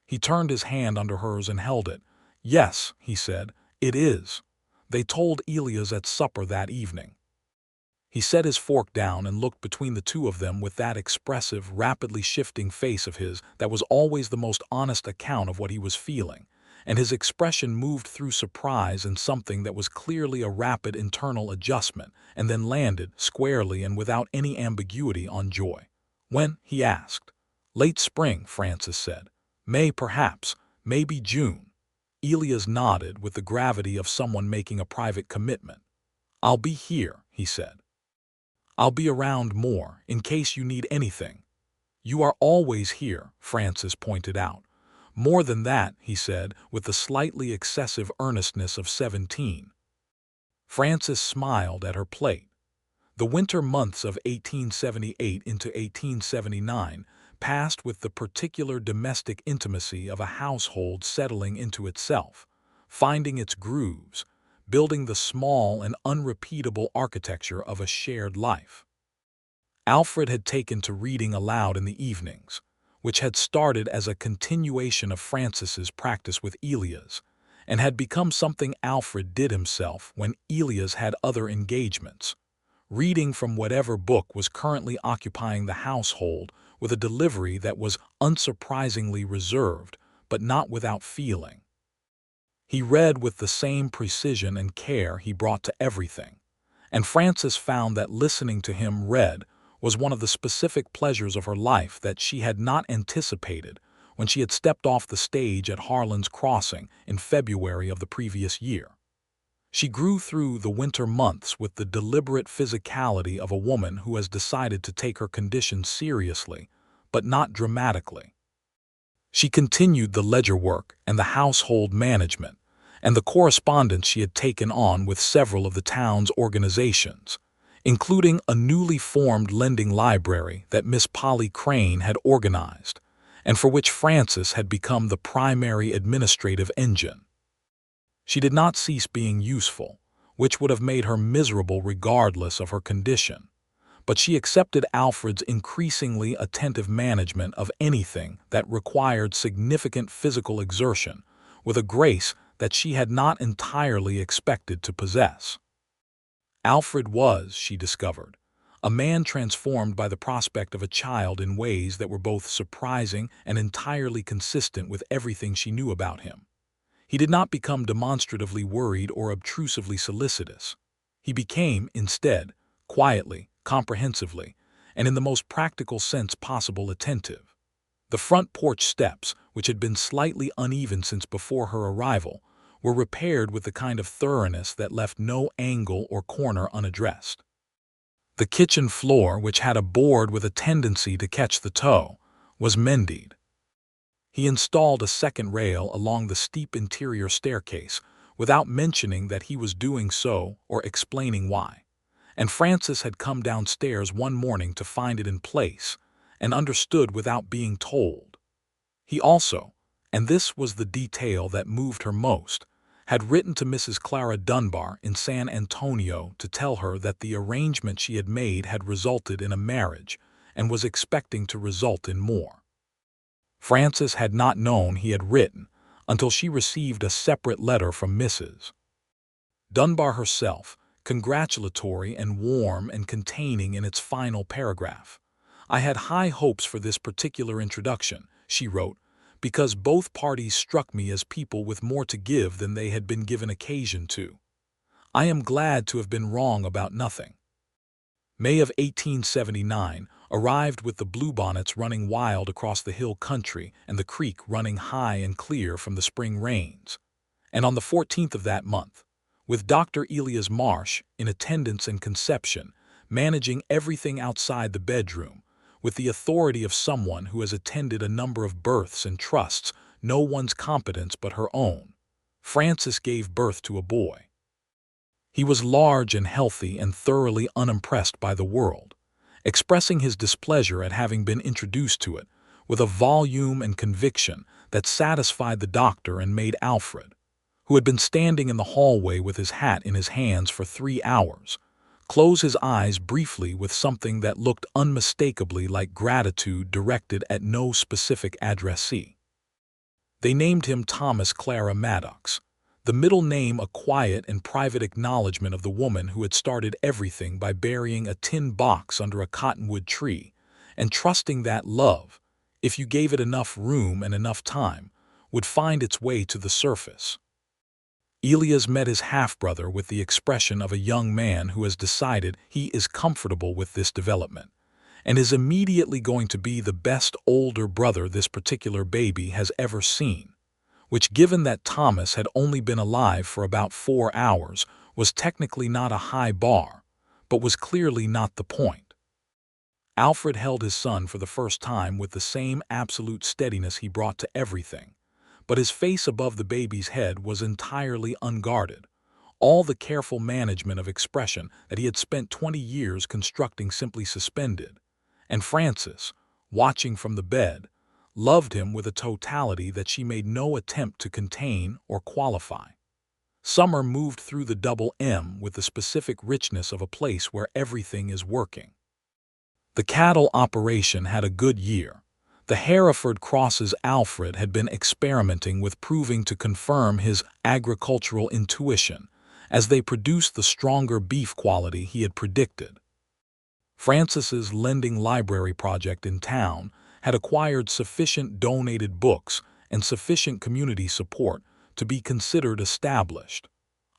He turned his hand under hers and held it. "Yes," he said, "it is. They told Elias at supper that evening." He set his fork down and looked between the two of them with that expressive, rapidly shifting face of his that was always the most honest account of what he was feeling, and his expression moved through surprise and something that was clearly a rapid internal adjustment, and then landed, squarely and without any ambiguity, on joy. "When?" he asked. "Late spring," Frances said. "May, perhaps. Maybe June." Elias nodded with the gravity of someone making a private commitment. "I'll be here," he said. "I'll be around more, in case you need anything." "You are always here," Frances pointed out. "More than that," he said, with the slightly excessive earnestness of 17. Frances smiled at her plate. The winter months of 1878 into 1879 passed with the particular domestic intimacy of a household settling into itself, finding its grooves, building the small and unrepeatable architecture of a shared life. Alfred had taken to reading aloud in the evenings, which had started as a continuation of Frances's practice with Elias, and had become something Alfred did himself when Elias had other engagements, reading from whatever book was currently occupying the household with a delivery that was unsurprisingly reserved, but not without feeling. He read with the same precision and care he brought to everything, and Frances found that listening to him read was one of the specific pleasures of her life that she had not anticipated when she had stepped off the stage at Harlan's Crossing in February of the previous year. She grew through the winter months with the deliberate physicality of a woman who has decided to take her condition seriously, but not dramatically. She continued the ledger work and the household management, and the correspondence she had taken on with several of the town's organizations, including a newly formed lending library that Miss Polly Crane had organized, and for which Frances had become the primary administrative engine. She did not cease being useful, which would have made her miserable regardless of her condition, but she accepted Alfred's increasingly attentive management of anything that required significant physical exertion with a grace that she had not entirely expected to possess. Alfred was, she discovered, a man transformed by the prospect of a child in ways that were both surprising and entirely consistent with everything she knew about him. He did not become demonstratively worried or obtrusively solicitous. He became, instead, quietly, comprehensively, and in the most practical sense possible, attentive. The front porch steps, which had been slightly uneven since before her arrival, were repaired with the kind of thoroughness that left no angle or corner unaddressed. The kitchen floor, which had a board with a tendency to catch the toe, was mended. He installed a second rail along the steep interior staircase without mentioning that he was doing so or explaining why, and Frances had come downstairs one morning to find it in place and understood without being told. He also, and this was the detail that moved her most, had written to Mrs. Clara Dunbar in San Antonio to tell her that the arrangement she had made had resulted in a marriage and was expecting to result in more. Frances had not known he had written until she received a separate letter from Mrs. Dunbar herself, congratulatory and warm and containing in its final paragraph. "I had high hopes for this particular introduction," she wrote, "because both parties struck me as people with more to give than they had been given occasion to. I am glad to have been wrong about nothing." May of 1879 arrived with the bluebonnets running wild across the hill country and the creek running high and clear from the spring rains. And on the 14th of that month, with Dr. Elias Marsh in attendance and conception, managing everything outside the bedroom, with the authority of someone who has attended a number of births and trusts no one's competence but her own, Frances gave birth to a boy. He was large and healthy and thoroughly unimpressed by the world, expressing his displeasure at having been introduced to it with a volume and conviction that satisfied the doctor and made Alfred, who had been standing in the hallway with his hat in his hands for 3 hours, close his eyes briefly with something that looked unmistakably like gratitude directed at no specific addressee. They named him Thomas Clara Maddox, the middle name a quiet and private acknowledgment of the woman who had started everything by burying a tin box under a cottonwood tree and trusting that love, if you gave it enough room and enough time, would find its way to the surface. Elias met his half-brother with the expression of a young man who has decided he is comfortable with this development and is immediately going to be the best older brother this particular baby has ever seen, which, given that Thomas had only been alive for about 4 hours, was technically not a high bar, but was clearly not the point. Alfred held his son for the first time with the same absolute steadiness he brought to everything, but his face above the baby's head was entirely unguarded, all the careful management of expression that he had spent 20 years constructing simply suspended, and Frances, watching from the bed, loved him with a totality that she made no attempt to contain or qualify. Summer moved through the double M with the specific richness of a place where everything is working. The cattle operation had a good year. The Hereford crosses Alfred had been experimenting with proving to confirm his agricultural intuition as they produced the stronger beef quality he had predicted. Frances's lending library project in town had acquired sufficient donated books and sufficient community support to be considered established,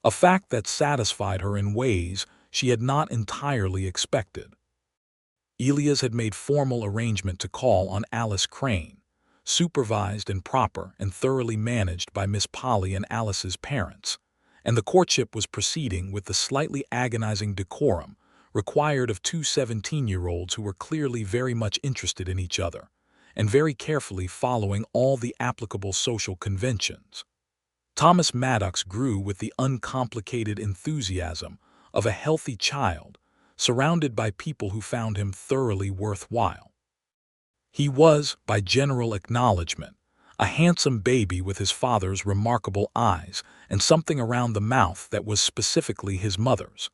a fact that satisfied her in ways she had not entirely expected. Elias had made formal arrangement to call on Alice Crane, supervised and proper and thoroughly managed by Miss Polly and Alice's parents, and the courtship was proceeding with the slightly agonizing decorum required of 2 17-year-olds who were clearly very much interested in each other, and very carefully following all the applicable social conventions. Thomas Maddox grew with the uncomplicated enthusiasm of a healthy child, surrounded by people who found him thoroughly worthwhile. He was, by general acknowledgment, a handsome baby with his father's remarkable eyes and something around the mouth that was specifically his mother's.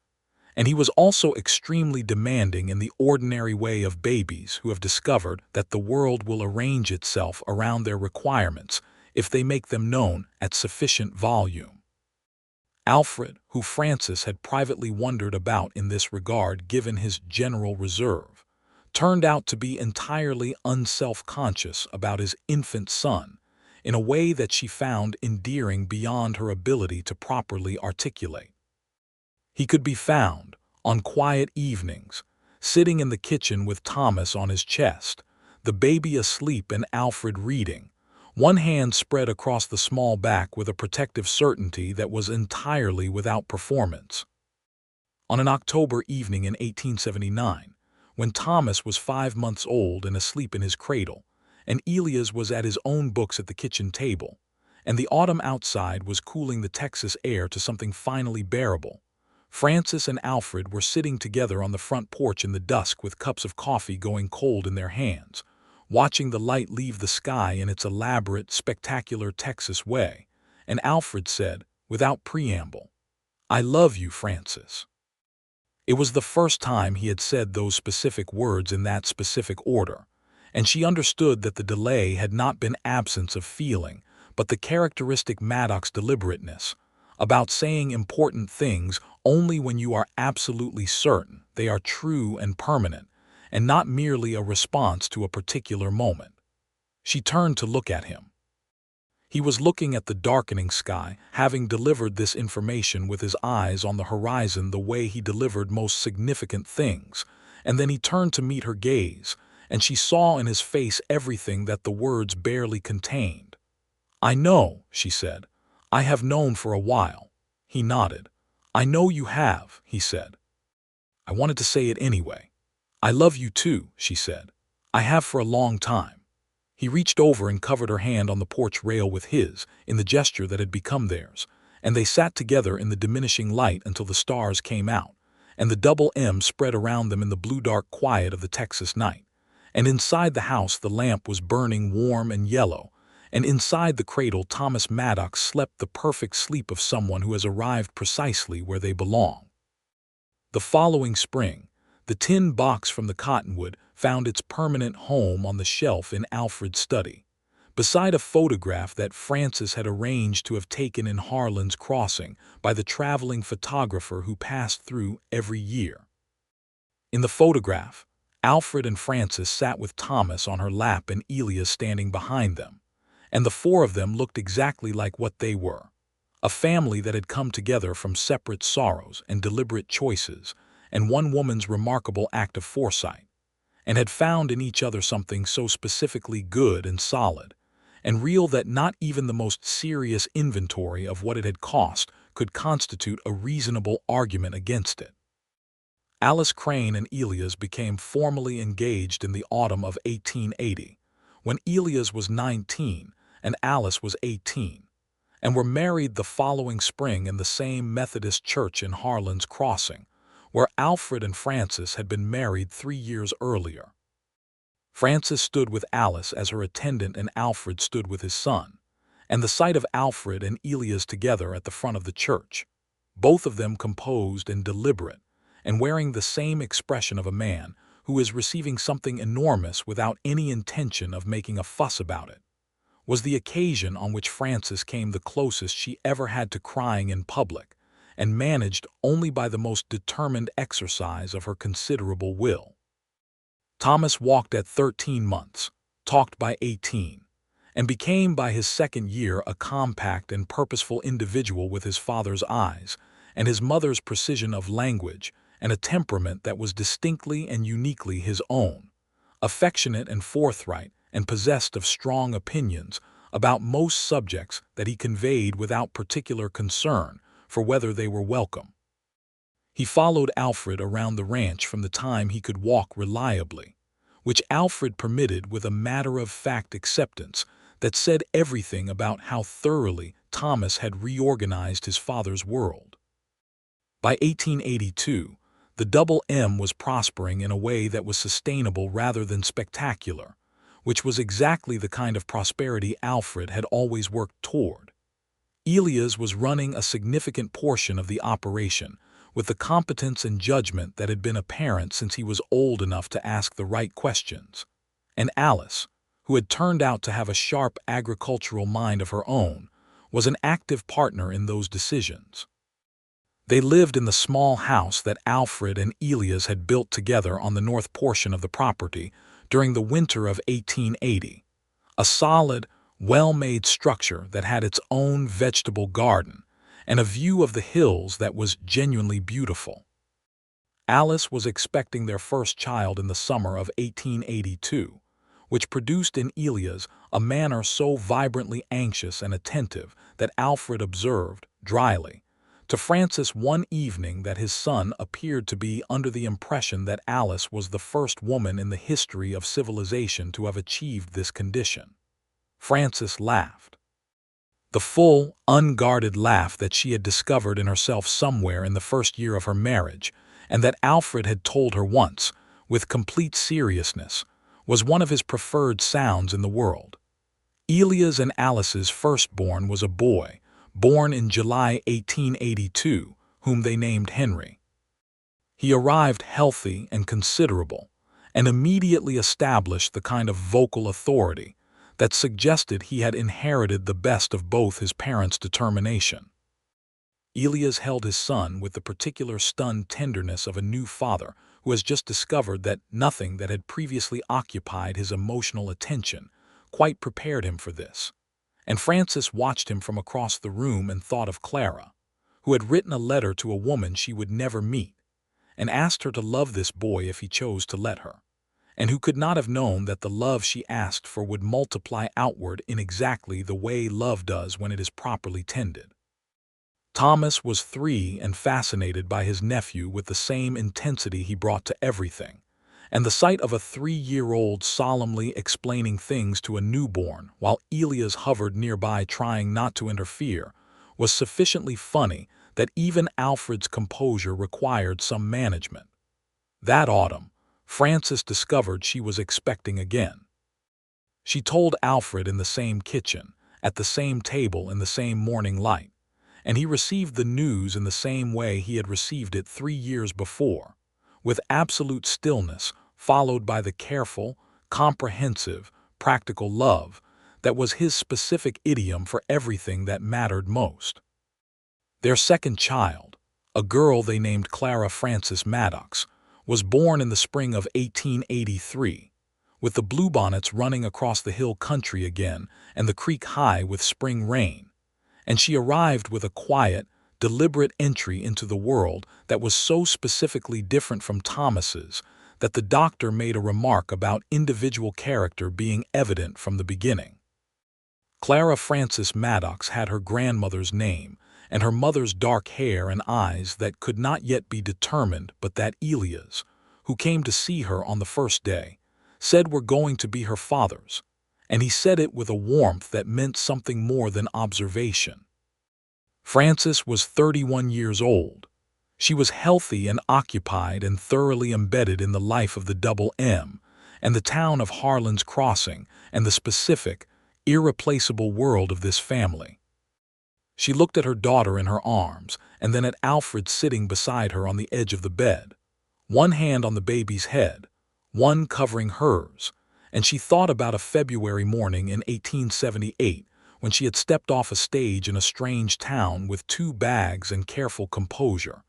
And he was also extremely demanding in the ordinary way of babies who have discovered that the world will arrange itself around their requirements if they make them known at sufficient volume. Alfred, who Frances had privately wondered about in this regard given his general reserve, turned out to be entirely unself-conscious about his infant son in a way that she found endearing beyond her ability to properly articulate. He could be found, on quiet evenings, sitting in the kitchen with Thomas on his chest, the baby asleep and Alfred reading, one hand spread across the small back with a protective certainty that was entirely without performance. On an October evening in 1879, when Thomas was 5 months old and asleep in his cradle, and Elias was at his own books at the kitchen table, and the autumn outside was cooling the Texas air to something finally bearable, Frances and Alfred were sitting together on the front porch in the dusk with cups of coffee going cold in their hands, watching the light leave the sky in its elaborate, spectacular Texas way, and Alfred said, without preamble, "I love you, Frances." It was the first time he had said those specific words in that specific order, and she understood that the delay had not been absence of feeling, but the characteristic Maddox deliberateness, about saying important things only when you are absolutely certain they are true and permanent, and not merely a response to a particular moment. She turned to look at him. He was looking at the darkening sky, having delivered this information with his eyes on the horizon the way he delivered most significant things, and then he turned to meet her gaze, and she saw in his face everything that the words barely contained. "I know," she said. "I have known for a while." He nodded. "I know you have," he said. "I wanted to say it anyway." "I love you too," she said. "I have for a long time." He reached over and covered her hand on the porch rail with his, in the gesture that had become theirs, and they sat together in the diminishing light until the stars came out, and the double M spread around them in the blue-dark quiet of the Texas night. And inside the house the lamp was burning warm and yellow, and inside the cradle Thomas Maddox slept the perfect sleep of someone who has arrived precisely where they belong. The following spring, the tin box from the Cottonwood found its permanent home on the shelf in Alfred's study, beside a photograph that Frances had arranged to have taken in Harlan's Crossing by the traveling photographer who passed through every year. In the photograph, Alfred and Frances sat with Thomas on her lap and Elias standing behind them, and the four of them looked exactly like what they were, a family that had come together from separate sorrows and deliberate choices and one woman's remarkable act of foresight, and had found in each other something so specifically good and solid and real that not even the most serious inventory of what it had cost could constitute a reasonable argument against it. Alice Crane and Elias became formally engaged in the autumn of 1880, when Elias was 19 and Alice was 18, and were married the following spring in the same Methodist church in Harlan's Crossing, where Alfred and Frances had been married 3 years earlier. Frances stood with Alice as her attendant and Alfred stood with his son, and the sight of Alfred and Elias together at the front of the church, both of them composed and deliberate, and wearing the same expression of a man who is receiving something enormous without any intention of making a fuss about it, was the occasion on which Frances came the closest she ever had to crying in public, and managed only by the most determined exercise of her considerable will. Thomas walked at 13 months, talked by 18, and became by his second year a compact and purposeful individual with his father's eyes and his mother's precision of language and a temperament that was distinctly and uniquely his own, affectionate and forthright and possessed of strong opinions about most subjects that he conveyed without particular concern for whether they were welcome. He followed Alfred around the ranch from the time he could walk reliably, which Alfred permitted with a matter-of-fact acceptance that said everything about how thoroughly Thomas had reorganized his father's world. By 1882, the double M was prospering in a way that was sustainable rather than spectacular, which was exactly the kind of prosperity Alfred had always worked toward. Elias was running a significant portion of the operation, with the competence and judgment that had been apparent since he was old enough to ask the right questions. And Alice, who had turned out to have a sharp agricultural mind of her own, was an active partner in those decisions. They lived in the small house that Alfred and Elias had built together on the north portion of the property during the winter of 1880, a solid, well-made structure that had its own vegetable garden and a view of the hills that was genuinely beautiful. Alice was expecting their first child in the summer of 1882, which produced in Elias a manner so vibrantly anxious and attentive that Alfred observed, dryly, to Frances one evening that his son appeared to be under the impression that Alice was the first woman in the history of civilization to have achieved this condition. Frances laughed. The full, unguarded laugh that she had discovered in herself somewhere in the first year of her marriage, and that Alfred had told her once, with complete seriousness, was one of his preferred sounds in the world. Elias and Alice's firstborn was a boy, born in July 1882, whom they named Henry. He arrived healthy and considerable, and immediately established the kind of vocal authority that suggested he had inherited the best of both his parents' determination. Elias held his son with the particular stunned tenderness of a new father who has just discovered that nothing that had previously occupied his emotional attention quite prepared him for this. And Frances watched him from across the room and thought of Clara, who had written a letter to a woman she would never meet, and asked her to love this boy if he chose to let her, and who could not have known that the love she asked for would multiply outward in exactly the way love does when it is properly tended. Thomas was 3 and fascinated by his nephew with the same intensity he brought to everything, and the sight of a 3-year-old solemnly explaining things to a newborn while Elias hovered nearby trying not to interfere was sufficiently funny that even Alfred's composure required some management. That autumn, Frances discovered she was expecting again. She told Alfred in the same kitchen, at the same table in the same morning light, and he received the news in the same way he had received it 3 years before, with absolute stillness, followed by the careful, comprehensive, practical love that was his specific idiom for everything that mattered most. Their second child, a girl they named Clara Frances Maddox, was born in the spring of 1883, with the bluebonnets running across the hill country again and the creek high with spring rain, and she arrived with a quiet, deliberate entry into the world that was so specifically different from Thomas's that the doctor made a remark about individual character being evident from the beginning. Clara Frances Maddox had her grandmother's name and her mother's dark hair and eyes that could not yet be determined, but that Elias, who came to see her on the first day, said were going to be her father's, and he said it with a warmth that meant something more than observation. Frances was 31 years old. She was healthy and occupied and thoroughly embedded in the life of the Double M and the town of Harlan's Crossing and the specific, irreplaceable world of this family. She looked at her daughter in her arms and then at Alfred sitting beside her on the edge of the bed, one hand on the baby's head, one covering hers, and she thought about a February morning in 1878 when she had stepped off a stage in a strange town with 2 bags and careful composure,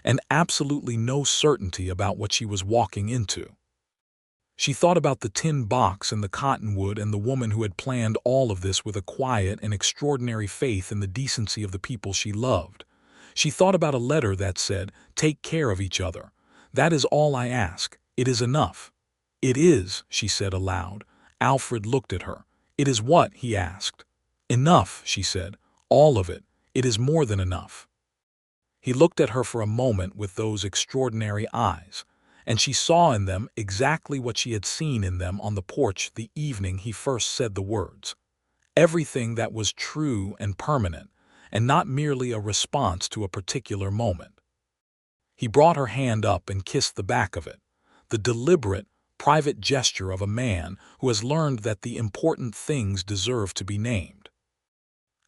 and absolutely no certainty about what she was walking into. She thought about the tin box and the Cottonwood and the woman who had planned all of this with a quiet and extraordinary faith in the decency of the people she loved. She thought about a letter that said, "Take care of each other. That is all I ask. It is enough." "It is," she said aloud. Alfred looked at her. "It is what?" he asked. "Enough," she said. "All of it. It is more than enough." He looked at her for a moment with those extraordinary eyes, and she saw in them exactly what she had seen in them on the porch the evening he first said the words. Everything that was true and permanent, and not merely a response to a particular moment. He brought her hand up and kissed the back of it, the deliberate, private gesture of a man who has learned that the important things deserve to be named.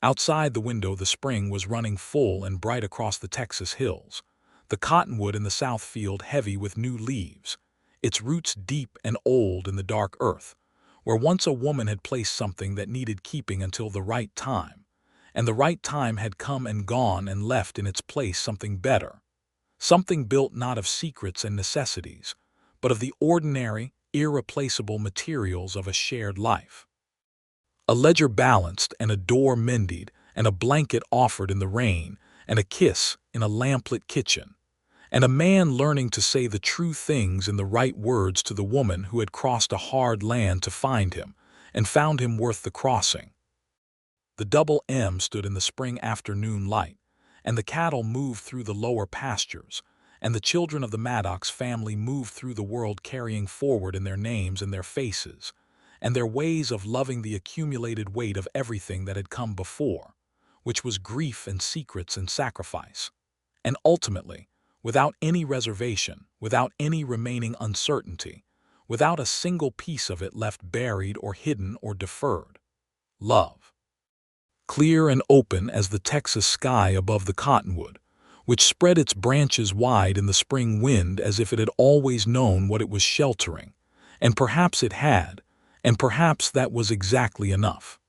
Outside the window the spring was running full and bright across the Texas hills, the cottonwood in the south field heavy with new leaves, its roots deep and old in the dark earth, where once a woman had placed something that needed keeping until the right time, and the right time had come and gone and left in its place something better, something built not of secrets and necessities, but of the ordinary, irreplaceable materials of a shared life. A ledger balanced and a door mended and a blanket offered in the rain and a kiss in a lamplit kitchen, and a man learning to say the true things in the right words to the woman who had crossed a hard land to find him and found him worth the crossing. The Double M stood in the spring afternoon light, and the cattle moved through the lower pastures, and the children of the Maddox family moved through the world carrying forward in their names and their faces, and their ways of loving the accumulated weight of everything that had come before, which was grief and secrets and sacrifice, and ultimately, without any reservation, without any remaining uncertainty, without a single piece of it left buried or hidden or deferred, love. Clear and open as the Texas sky above the cottonwood, which spread its branches wide in the spring wind as if it had always known what it was sheltering, and perhaps it had, and perhaps that was exactly enough.